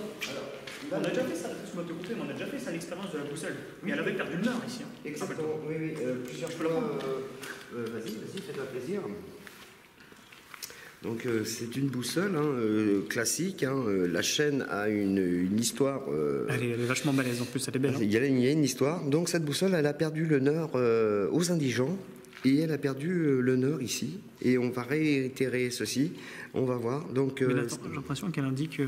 On a déjà fait ça, excuse-moi de te couper, mais on a déjà fait ça, l'expérience de la boussole. Mais elle avait perdu le nord ici. Exactement, oui, plusieurs fois. Vas-y, fais-toi plaisir. Donc c'est une boussole classique. La chaîne a une histoire. Elle est vachement balèze en plus, elle est belle. Il y a une histoire. Donc cette boussole, elle a perdu le nord aux indigents et elle a perdu le nord ici. Et on va réitérer ceci. On va voir. Donc mais attends, j'ai l'impression qu'elle indique.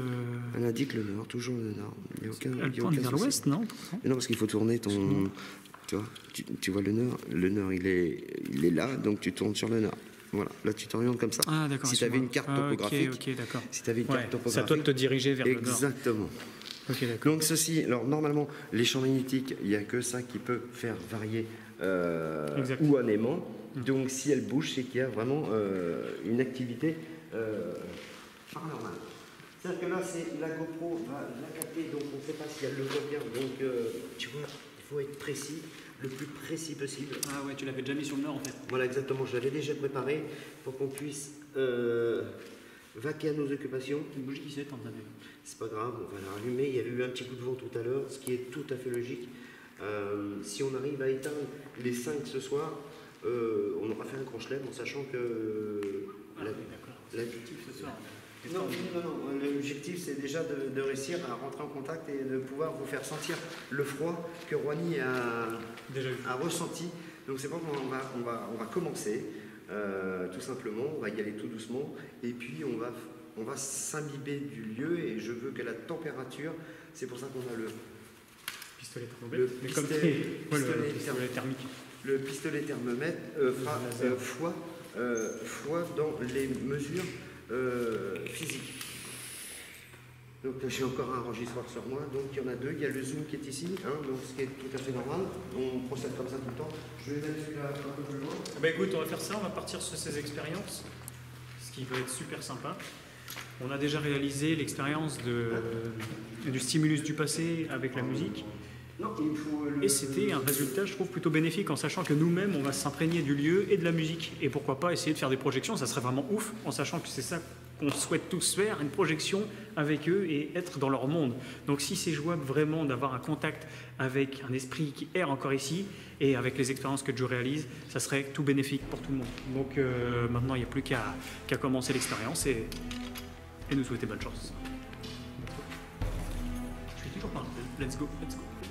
Elle indique le nord, toujours le nord. Il n'y a aucun. Elle pointe vers l'ouest, non? Mais non, parce qu'il faut tourner ton. Tu vois, tu vois le nord. Le nord, il est là, donc tu tournes sur le nord. Voilà, là tu t'orientes comme ça. Ah, d'accord. Si tu avais une carte topographique, ok, d'accord. Si tu avais une carte topographique, c'est à toi de te diriger vers le nord. Exactement. Ok, d'accord. Donc ceci, alors normalement, les champs magnétiques, il n'y a que ça qui peut faire varier ou un aimant. Donc si elle bouge, c'est qu'il y a vraiment une activité paranormale. C'est-à-dire que là, la GoPro va la capter, donc on ne sait pas si elle le voit bien. Donc tu vois, il faut être précis. Le plus précis possible. Ah ouais, tu l'avais déjà mis sur le nord en fait. Voilà, exactement, je l'avais déjà préparé pour qu'on puisse vaquer à nos occupations. Une bougie qui s'éteint, t'as vu? C'est pas grave, on va la rallumer. Il y avait eu un petit coup de vent tout à l'heure, ce qui est tout à fait logique. Si on arrive à éteindre les 5 ce soir, on aura fait un grand chelem en sachant que. L'objectif ce soir. Non, l'objectif c'est déjà de réussir à rentrer en contact et de pouvoir vous faire sentir le froid que Rouhani a ressenti. Donc c'est bon qu'on va commencer tout simplement, on va y aller tout doucement et puis on va s'imbiber du lieu et je veux que la température, c'est pour ça qu'on a le pistolet thermique. Le pistolet thermomètre fera foi dans les mesures physique. Donc j'ai encore un enregistreur sur moi, donc il y en a deux, il y a le zoom qui est ici, donc ce qui est tout à fait normal, on procède comme ça tout le temps. Je vais mettre celui-là un peu plus loin. Écoute, on va faire ça, on va partir sur ces expériences, ce qui va être super sympa. On a déjà réalisé l'expérience du stimulus du passé avec la musique. Non, et c'était un résultat, je trouve, plutôt bénéfique en sachant que nous-mêmes, on va s'imprégner du lieu et de la musique. Et pourquoi pas essayer de faire des projections, ça serait vraiment ouf, en sachant que c'est ça qu'on souhaite tous faire, une projection avec eux et être dans leur monde. Donc si c'est jouable vraiment d'avoir un contact avec un esprit qui erre encore ici, et avec les expériences que Joe réalise, ça serait tout bénéfique pour tout le monde. Donc maintenant, il n'y a plus qu'à commencer l'expérience et nous souhaiter bonne chance. Je suis toujours pas un peu. Let's go.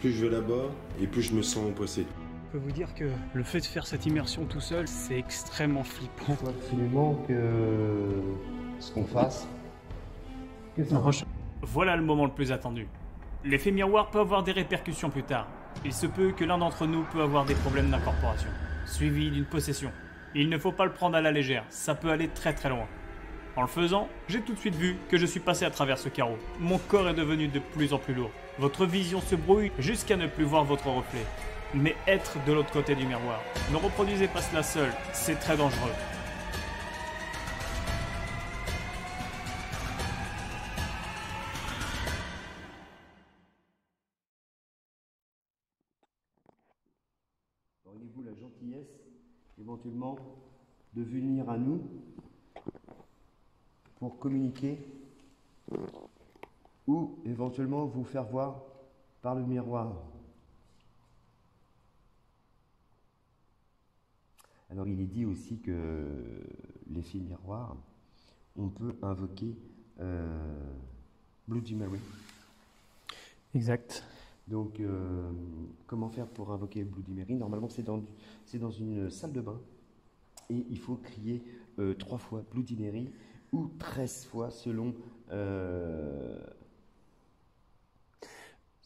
Plus je vais là-bas, et plus je me sens empoissé. Je peux vous dire que le fait de faire cette immersion tout seul, c'est extrêmement flippant. Il faut absolument que ce qu'on fasse. Voilà le moment le plus attendu. L'effet miroir peut avoir des répercussions plus tard. Il se peut que l'un d'entre nous peut avoir des problèmes d'incorporation, suivi d'une possession. Il ne faut pas le prendre à la légère, ça peut aller très très loin. En le faisant, j'ai tout de suite vu que je suis passé à travers ce carreau. Mon corps est devenu de plus en plus lourd. Votre vision se brouille jusqu'à ne plus voir votre reflet. Mais être de l'autre côté du miroir. Ne reproduisez pas cela seul, c'est très dangereux. Auriez-vous la gentillesse, éventuellement, de venir à nous pour communiquer ou éventuellement vous faire voir par le miroir? Alors il est dit aussi que l'effet miroir, on peut invoquer Bloody Mary. Exact. Donc, comment faire pour invoquer Bloody Mary? Normalement, c'est dans une salle de bain. Et il faut crier 3 fois Bloody Mary ou 13 fois selon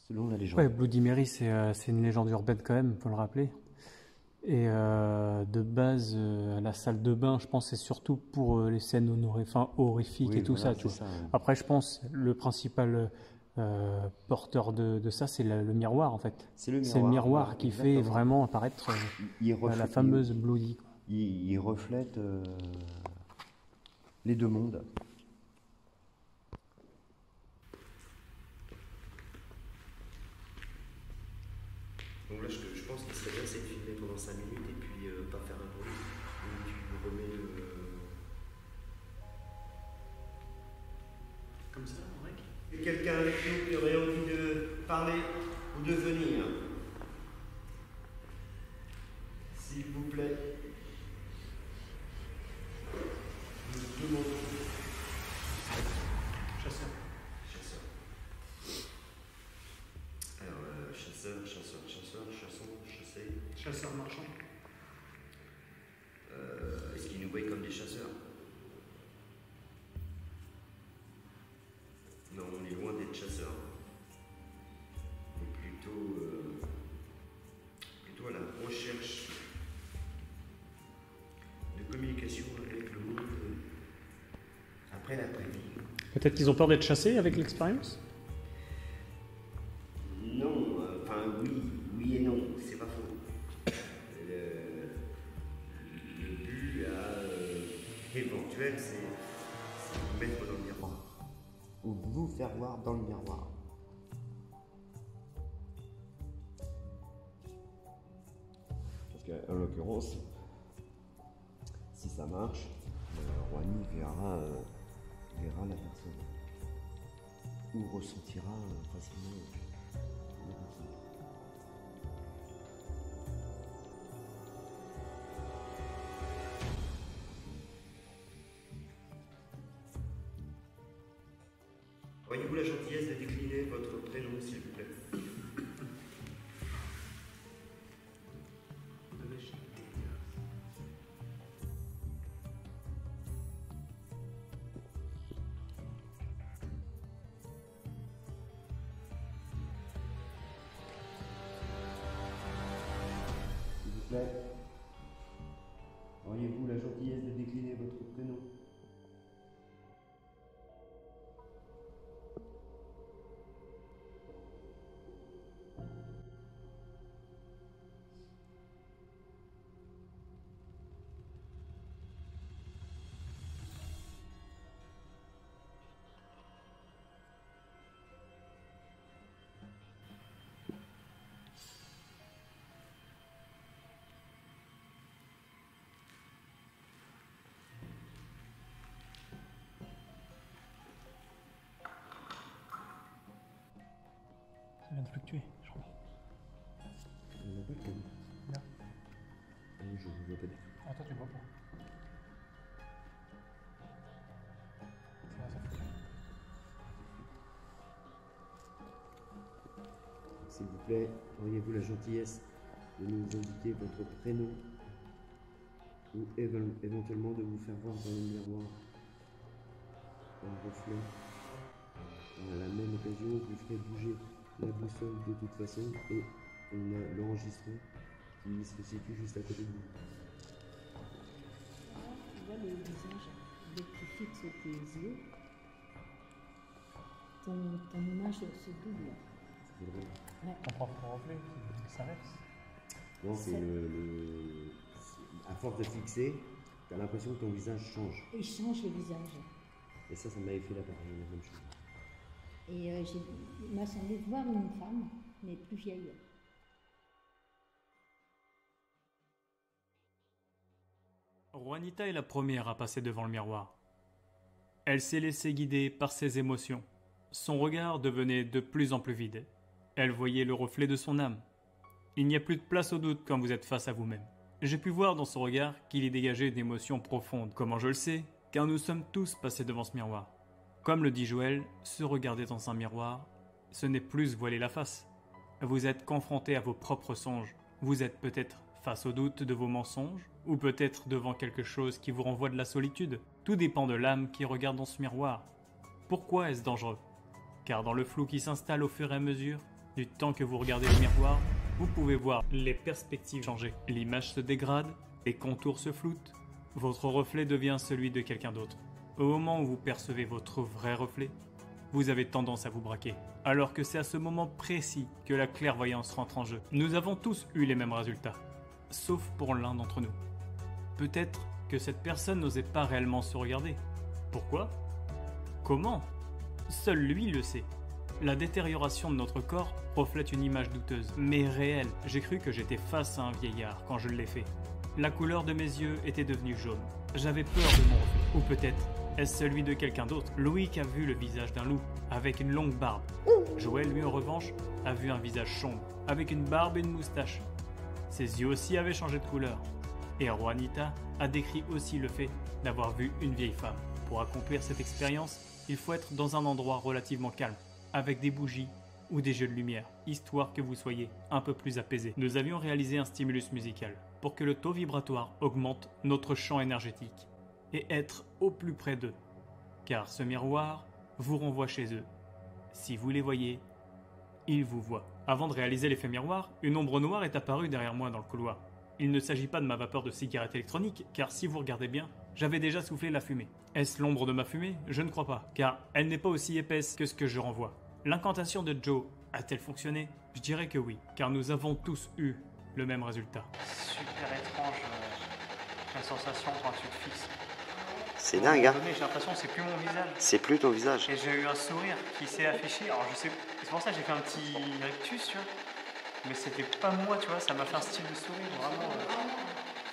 la légende. Ouais, Bloody Mary, c'est une légende urbaine quand même, faut le rappeler. Et de base, la salle de bain, je pense, c'est surtout pour les scènes horrifiques Oui, et tout voilà, ça. Tu vois. ça, ouais. Après, je pense le principal porteur de ça, c'est le miroir en fait. C'est le C'est le miroir voilà, qui exactement. fait vraiment apparaître Il reflète, la fameuse Bloody. il reflète les deux mondes. Donc là, je pense qu'il serait bien, c'est de filmer pendant 5 minutes et puis pas faire un bruit. Et tu remets le... Comme ça, mec. Quelqu'un avec nous qui aurait envie de parler ou de venir? S'il vous plaît. Nous demandons. Chasseur. Chasseur. Alors, chasseur, chasser. Chasseur marchand. Est-ce qu'ils nous voient comme des chasseurs? Non, on est loin d'être chasseurs. On est plutôt à la recherche de communication avec le monde après l'après-vie. Peut-être qu'ils ont peur d'être chassés avec l'expérience. Non, enfin oui et non, c'est pas faux. Le but éventuel, c'est vous mettre dans le miroir. Ou vous faire voir dans le miroir. Parce qu'en l'occurrence, si ça marche, Rouhani verra la personne. Ou ressentira facilement la personne. Auriez-vous la gentillesse de décliner votre prénom, s'il vous plaît? S'il vous plaît. Auriez-vous la gentillesse de décliner votre prénom? Ça vient de fluctuer, je crois. On n'a pas le thème. Là. Je ne vois pas du tout. Attends, tu vois pas. Ça fluctue. S'il vous plaît, auriez-vous la gentillesse de nous indiquer votre prénom ou éventuellement de vous faire voir dans le miroir un reflet. À la même occasion, vous ferez bouger la boussole de toute façon et on a l'enregistrement qui se situe juste à côté de vous. Tu vois le visage, dès que tu fixes tes yeux, ton image se double. C'est drôle. Ouais. Ton propre reflet qui s'inverse. Non, c'est à force de fixer, tu as l'impression que ton visage change. Et change le visage. Et ça m'avait fait la même chose. Et il m'a semblé voir une femme, mais plus vieille. Juanita est la première à passer devant le miroir. Elle s'est laissée guider par ses émotions. Son regard devenait de plus en plus vide. Elle voyait le reflet de son âme. Il n'y a plus de place au doute quand vous êtes face à vous-même. J'ai pu voir dans son regard qu'il y dégageait une émotion profonde. Comment je le sais? Car nous sommes tous passés devant ce miroir. Comme le dit Joël, se regarder dans un miroir ce n'est plus se voiler la face. Vous êtes confronté à vos propres songes. Vous êtes peut-être face au doute de vos mensonges, ou peut-être devant quelque chose qui vous renvoie de la solitude. Tout dépend de l'âme qui regarde dans ce miroir. Pourquoi est-ce dangereux? Car dans le flou qui s'installe au fur et à mesure du temps que vous regardez le miroir, vous pouvez voir les perspectives changer. L'image se dégrade, les contours se floutent, votre reflet devient celui de quelqu'un d'autre. Au moment où vous percevez votre vrai reflet, vous avez tendance à vous braquer. Alors que c'est à ce moment précis que la clairvoyance rentre en jeu. Nous avons tous eu les mêmes résultats, sauf pour l'un d'entre nous. Peut-être que cette personne n'osait pas réellement se regarder. Pourquoi? Comment? Seul lui le sait. La détérioration de notre corps reflète une image douteuse, mais réelle. J'ai cru que j'étais face à un vieillard quand je l'ai fait. La couleur de mes yeux était devenue jaune. J'avais peur de mon reflet. Ou peut-être est-ce celui de quelqu'un d'autre? Loïc a vu le visage d'un loup, avec une longue barbe. Joël, lui, en revanche, a vu un visage sombre, avec une barbe et une moustache. Ses yeux aussi avaient changé de couleur. Et Juanita a décrit aussi le fait d'avoir vu une vieille femme. Pour accomplir cette expérience, il faut être dans un endroit relativement calme, avec des bougies ou des jeux de lumière, histoire que vous soyez un peu plus apaisé. Nous avions réalisé un stimulus musical pour que le taux vibratoire augmente notre champ énergétique et être au plus près d'eux, car ce miroir vous renvoie chez eux. Si vous les voyez, ils vous voient. Avant de réaliser l'effet miroir, une ombre noire est apparue derrière moi dans le couloir. Il ne s'agit pas de ma vapeur de cigarette électronique, car si vous regardez bien, j'avais déjà soufflé la fumée. Est-ce l'ombre de ma fumée? Je ne crois pas, car elle n'est pas aussi épaisse que ce que je renvoie. L'incantation de Joe a-t-elle fonctionné? Je dirais que oui, car nous avons tous eu le même résultat. Super étrange la sensation quand tu te fixes. C'est dingue, hein? J'ai l'impression que c'est plus mon visage. C'est plus ton visage. Et j'ai eu un sourire qui s'est affiché. Alors je sais, c'est pour ça que j'ai fait un petit rectus, tu vois. Mais c'était pas moi, tu vois. Ça m'a fait un style de sourire, vraiment.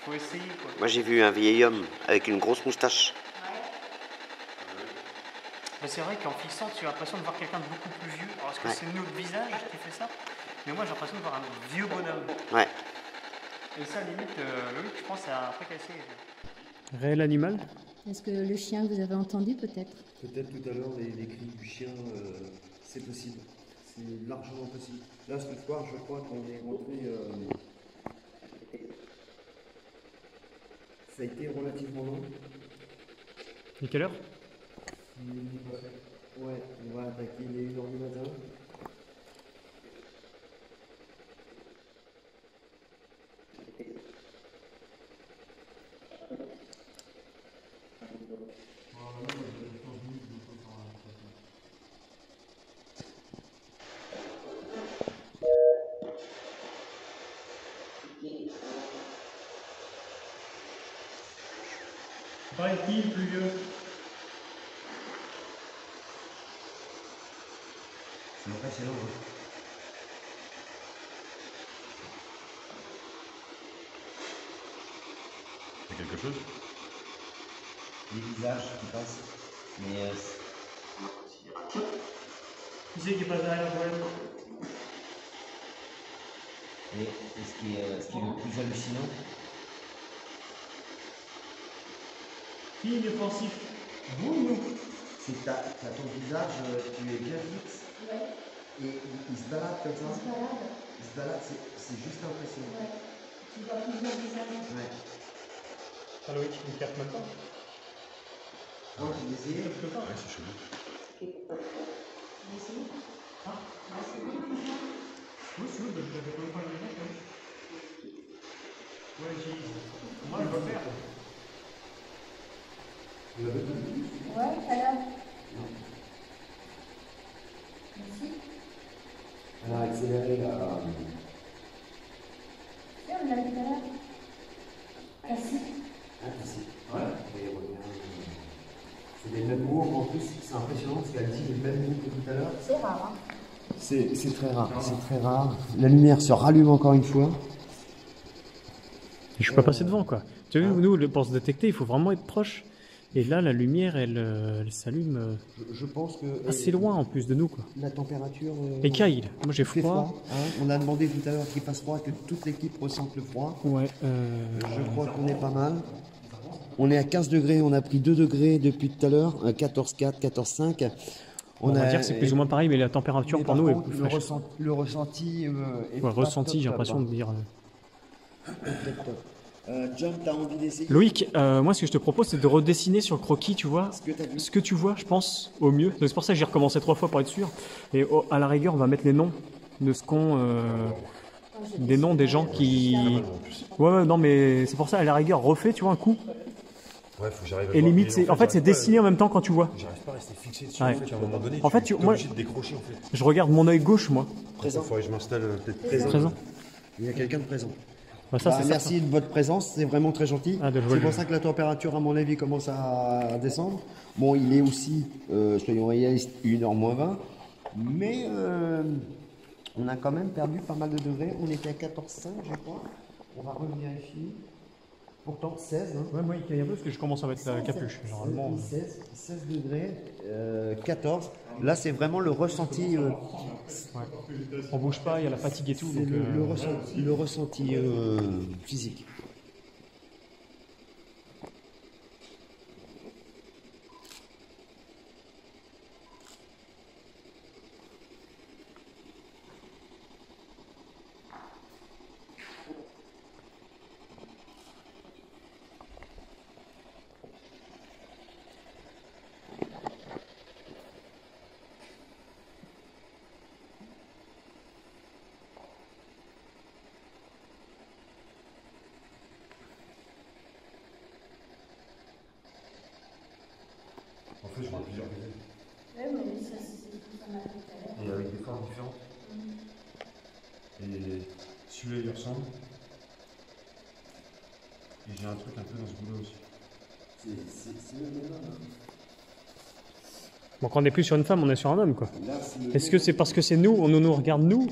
Faut essayer, quoi. Moi, j'ai vu un vieil homme avec une grosse moustache. Mais c'est vrai qu'en fixant, tu as l'impression de voir quelqu'un de beaucoup plus vieux. Alors est-ce que c'est notre visage qui fait ça? Mais moi, j'ai l'impression de voir un vieux bonhomme. Ouais. Et ça, limite, Loïc, je pense, c'est un truc à essayer. Réel animal? Est-ce que le chien, vous avez entendu peut-être? Peut-être tout à l'heure, les cris du chien, c'est possible. C'est largement possible. Là, ce soir, je crois qu'on est rentré... Ça a été relativement long. Et quelle heure? Ouais, on va attaquer les 1h du matin. Pas qui le plus vieux? C'est impressionnant. C'est quelque chose? Les visages qui passent. Mais Qui c'est qui passe derrière la toilette? et ce qui est le plus hallucinant, Qui est offensif? Vous ou nous? c'est que t'as ton visage, tu es bien fixe. Ouais. Et il se balade comme ça. Il se balade, c'est juste impressionnant. Ouais. Tu vois plusieurs visages. Ouais. Ah Loïc, tu ne captes même pas. Non, j'ai essayé. Je peux pas. Ouais, c'est chelou. Oui, c'est bon, je vais pas prendre le mec. Ouais, moi je peux faire. Ouais, alors. Merci. Elle a accéléré là. Tiens, on l'a vu tout à l'heure. Merci. Ah, si. Ouais. C'est les mêmes mots en plus, c'est impressionnant parce qu'elle dit les mêmes mots que tout à l'heure. C'est rare, hein. C'est très rare, c'est très rare. La lumière se rallume encore une fois. Je suis pas passé devant, quoi. Tu as vu, nous, pour se détecter, il faut vraiment être proche. Et là, la lumière, elle s'allume Je pense que assez loin en plus de nous, quoi. la température. Et Kyle, moi j'ai fait froid. hein. On a demandé tout à l'heure qu'il fasse froid, que toute l'équipe ressente le froid. Ouais. Je crois qu'on est pas mal. On est à 15 degrés, on a pris 2 degrés depuis tout à l'heure, 14,4, 14,5. On va dire que c'est plus ou moins pareil, mais la température pour nous est plus fraîche. Le ressenti est Ouais, ressenti, j'ai l'impression de dire... John, t'as envie d'essayer? Loïc, moi ce que je te propose c'est de redessiner sur le croquis, tu vois, ce que tu vois, je pense, au mieux. C'est pour ça que j'ai recommencé 3 fois pour être sûr. Et à la rigueur, on va mettre les noms de ce qu'on... des noms des gens qui... Ouais, non, mais c'est pour ça, à la rigueur, refais, tu vois, un coup. Ouais, faut que j'arrive à Et voir. limite, Mais en fait c'est dessiner en même temps quand tu vois. J'arrive pas à rester fixé dessus. Ouais. En fait, à un moment donné, En fait, tu es moi- obligé de décrocher en fait. Je regarde mon œil gauche, moi. Présent. Il faudrait que je m'installe peut-être Présent. Il y a quelqu'un de présent. Bah, ça, c'est merci de votre présence, c'est vraiment très gentil. Ah, de jouer C'est le pour jeu. ça que la température, à mon avis, commence à descendre. Bon, il est aussi, soyons réalistes, 1h-20. Mais on a quand même perdu pas mal de degrés. On était à 14,5, je crois. On va revérifier. Pourtant, 16. Hein. Ouais, moi, il y a un peu parce que je commence à mettre la capuche, généralement. 16 degrés, 14. Là, c'est vraiment le ressenti. Ouais. On bouge pas, il y a la fatigue et tout. C'est Donc, le ressenti physique. En fait, je vois plusieurs vidéos. Ouais, mais ça, c'est tout ça m'a fait tout à l'heure. Et avec des formes différentes. Et celui-là, il lui ressemble. Et j'ai un truc un peu dans ce boulot aussi. C'est le même homme. Donc on n'est plus sur une femme, on est sur un homme, quoi. Est-ce que c'est parce que c'est nous, on nous regarde nous,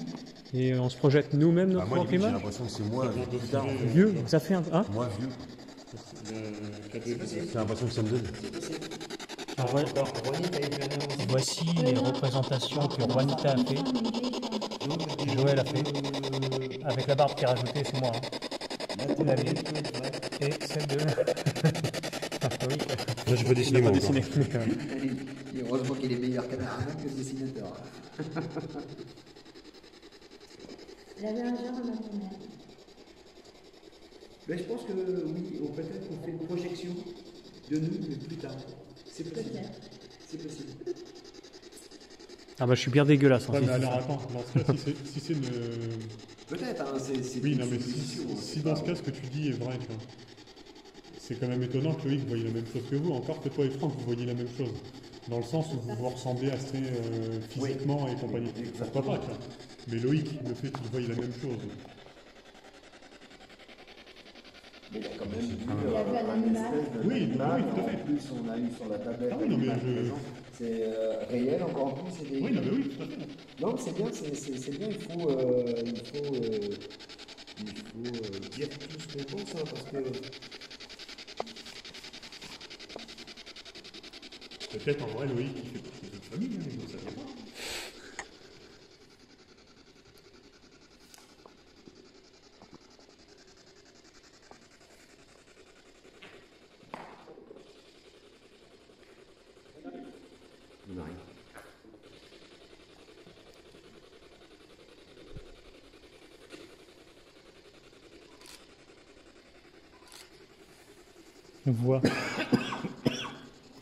et on se projette nous-mêmes notre Moi, propre limite, j'ai image? l'impression que c'est moi plus tard. En fait. Vieux, ça fait un... Hein? Moi, vieux. J'ai l'impression que ça me donne. Alors, voici les représentations que Juanita a fait, Joël a fait, avec la barbe qui est rajoutée, c'est moi. Hein. La mienne. Et celle de... Ah, oui. Là, j'ai pas dessiné moi. Dessiné, mais quand même. Heureusement qu'il est meilleur cameraman que dessinateur. J'avais un genre à ma fenêtre. Mais je pense que oui, peut-être qu'on fait une projection de nous, mais plus tard. C'est possible. Peut-être. C'est possible. Ah bah je suis bien dégueulasse. Hein, Ouais, si mais c'est alors ça. attends, dans ce cas, si c'est une. Peut-être, hein, c'est Oui, une non, mais supposition, hein, si c'est dans pas- ce cas, ce que tu dis est vrai, tu vois. C'est quand même étonnant que Loïc voyez la même chose que vous, encore que toi et Franck, vous voyez la même chose. Dans le sens où vous vous ressemblez assez physiquement et compagnie. Pourquoi pas, tu vois. Mais Loïc, le fait qu'il voyait la même chose. Mais il a quand même vu Il a vu un animal. Oui, tout à fait. En plus, on a eu sur la tablette. Ah oui, non, mais l'animal je- présent. C'est réel, encore en plus. C'est des... Oui, non, mais oui, tout à fait. Non, c'est bien, c'est bien. Il faut dire tout ce qu'on pense, hein, parce que. Peut-être en vrai, Loïc, il fait partie de notre famille, hein, mais vous ne saviez pas. On arrive. Voix.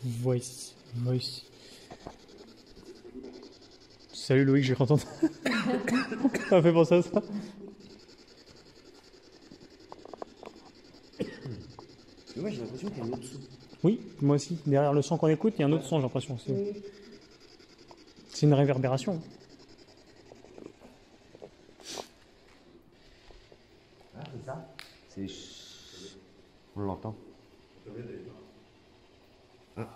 Voice. Voice. Salut Loïc, j'ai content. Ça fait penser à ça. Mais moi, j'ai l'impression qu'il y a un autre son. Oui, moi aussi. Derrière le son qu'on écoute, il y a un autre son, j'ai l'impression. C'est une réverbération. Ah, c'est ça. C'est. On l'entend. Ah.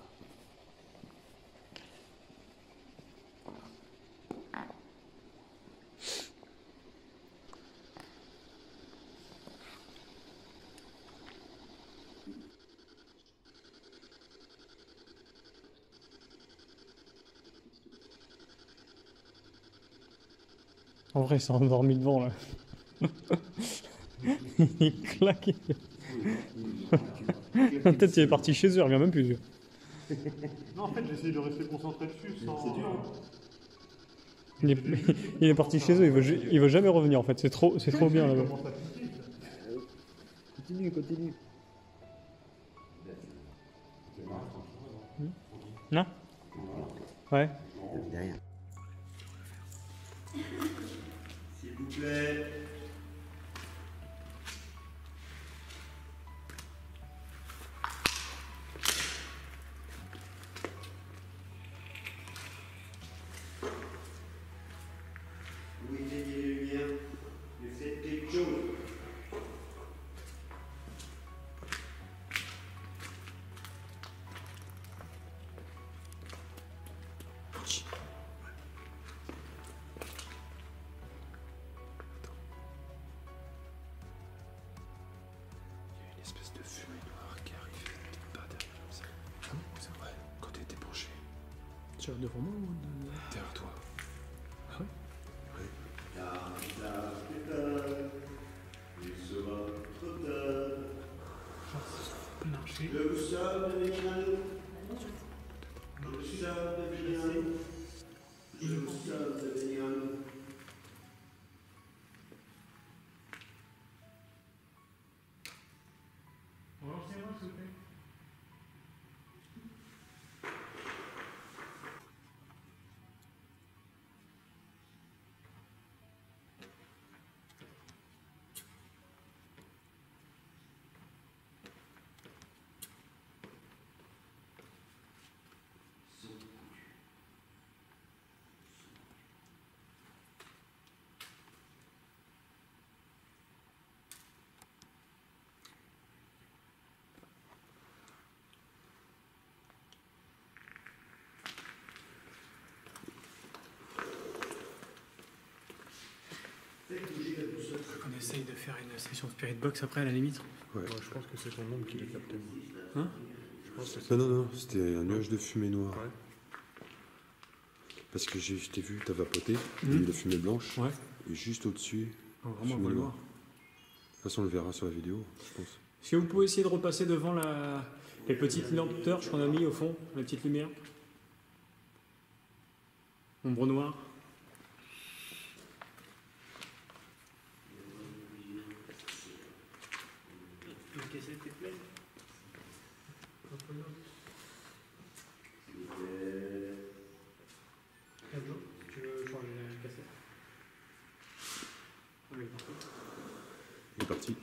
En vrai, il s'est endormi devant là. Il claque. Peut-être qu'il est parti chez eux, il revient même plus. Non, en fait, j'essaie de rester concentré dessus sans... C'est dur, hein. Il est parti chez eux, il veut jamais revenir en fait, c'est trop bien là-bas. Continue. Non? Ouais. Derrière. S'il vous plaît. Vous éteignez les lumières, mais faites quelque chose. Une espèce de fumée noire qui arrivait pas derrière comme ça. Ah bon, c'est vrai, quand t'étais penché. Tu vas devant moi ou Derrière toi. Ah ouais? Il sera trop tard. Marcher. Je vous sors de venir à nous. Je vous sors de venir à nous. Je vous sors de venir à nous. On essaye de faire une session Spirit Box après à la limite. Ouais. Ouais, je pense que c'est ton ombre qui l'a capté. Hein? Je pense que c'est... Non, c'était un nuage de fumée noire. Ouais. Parce que je t'ai vu, t'as vapoté, il y a eu la fumée blanche, Ouais. et juste au-dessus, Oh, vraiment, on fumée va le noire. voir. De toute façon, on le verra sur la vidéo, je pense. Est-ce que vous pouvez essayer de repasser devant les petites lampes torches qu'on a mis au fond, les petites lumières? Ombre noire. La cassette est pleine. Tu veux changer la cassette? Oui, parfait. Il est parti.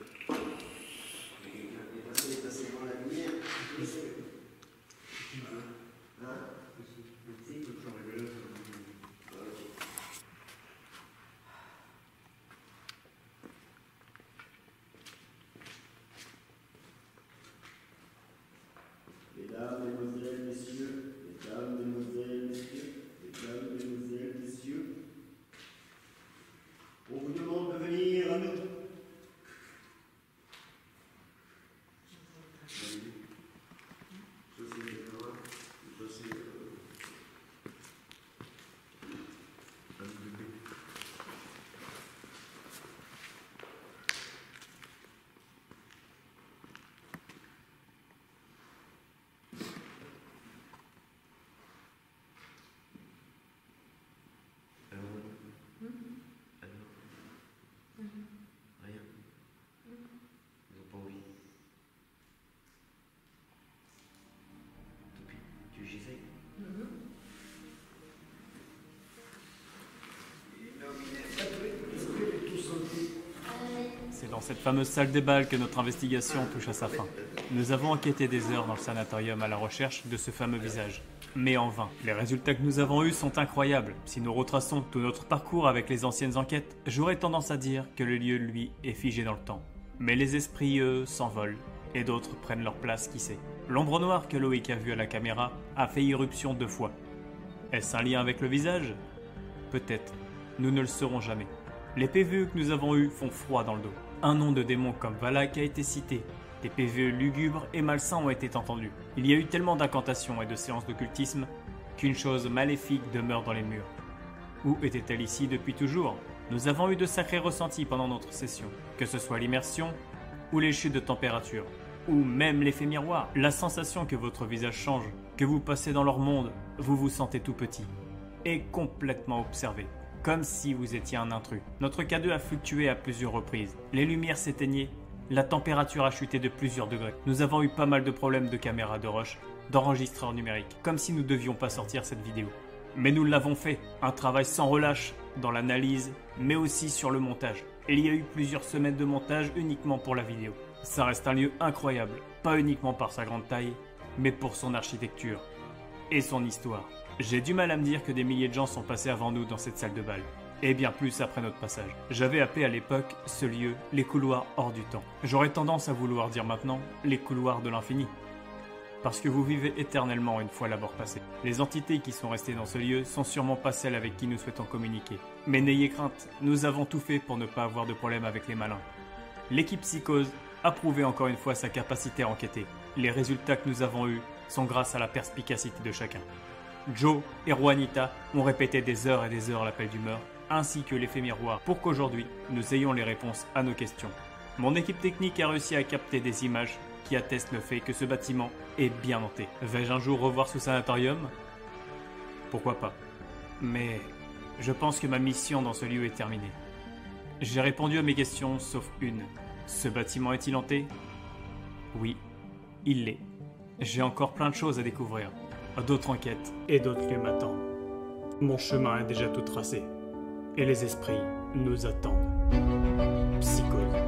Mesdames, mesdemoiselles, messieurs, mesdames, mesdemoiselles, messieurs, mesdames, mesdemoiselles, messieurs, on vous demande de venir à nous. Rien. Ils n'ont pas envie. Topi, tu veux que j'essaye? C'est dans cette fameuse salle des balles que notre investigation touche à sa fin. Nous avons enquêté des heures dans le sanatorium à la recherche de ce fameux visage. Mais en vain. Les résultats que nous avons eus sont incroyables. Si nous retraçons tout notre parcours avec les anciennes enquêtes, j'aurais tendance à dire que le lieu, lui, est figé dans le temps. Mais les esprits, eux, s'envolent. Et d'autres prennent leur place, qui sait. L'ombre noire que Loïc a vue à la caméra a fait irruption 2 fois. Est-ce un lien avec le visage? Peut-être. Nous ne le saurons jamais. Les PVE que nous avons eus font froid dans le dos. Un nom de démon comme Valak a été cité. Des PVE lugubres et malsains ont été entendus. Il y a eu tellement d'incantations et de séances d'occultisme qu'une chose maléfique demeure dans les murs. Où était-elle ici depuis toujours? Nous avons eu de sacrés ressentis pendant notre session, que ce soit l'immersion ou les chutes de température, ou même l'effet miroir. La sensation que votre visage change Que vous passez dans leur monde, vous vous sentez tout petit et complètement observé, comme si vous étiez un intrus. Notre K2 a fluctué à plusieurs reprises. Les lumières s'éteignaient, la température a chuté de plusieurs degrés. Nous avons eu pas mal de problèmes de caméra de rush, d'enregistreur numérique, comme si nous ne devions pas sortir cette vidéo. Mais nous l'avons fait, un travail sans relâche dans l'analyse, mais aussi sur le montage. Il y a eu plusieurs semaines de montage uniquement pour la vidéo. Ça reste un lieu incroyable, pas uniquement par sa grande taille, mais pour son architecture et son histoire. J'ai du mal à me dire que des milliers de gens sont passés avant nous dans cette salle de bal, et bien plus après notre passage. J'avais appelé à l'époque ce lieu les couloirs hors du temps. J'aurais tendance à vouloir dire maintenant les couloirs de l'infini, parce que vous vivez éternellement une fois la mort passée. Les entités qui sont restées dans ce lieu sont sûrement pas celles avec qui nous souhaitons communiquer. Mais n'ayez crainte, nous avons tout fait pour ne pas avoir de problème avec les malins. L'équipe Psychose a prouvé encore une fois sa capacité à enquêter. Les résultats que nous avons eus sont grâce à la perspicacité de chacun. Joe et Juanita ont répété des heures et des heures l'appel du meurtre, ainsi que l'effet miroir, pour qu'aujourd'hui, nous ayons les réponses à nos questions. Mon équipe technique a réussi à capter des images qui attestent le fait que ce bâtiment est bien hanté. Vais-je un jour revoir ce sanatorium? Pourquoi pas. Mais je pense que ma mission dans ce lieu est terminée. J'ai répondu à mes questions, sauf une. Ce bâtiment est-il hanté? Oui, il l'est. J'ai encore plein de choses à découvrir. D'autres enquêtes et d'autres lieux m'attendent. Mon chemin est déjà tout tracé. Et les esprits nous attendent. Psychose.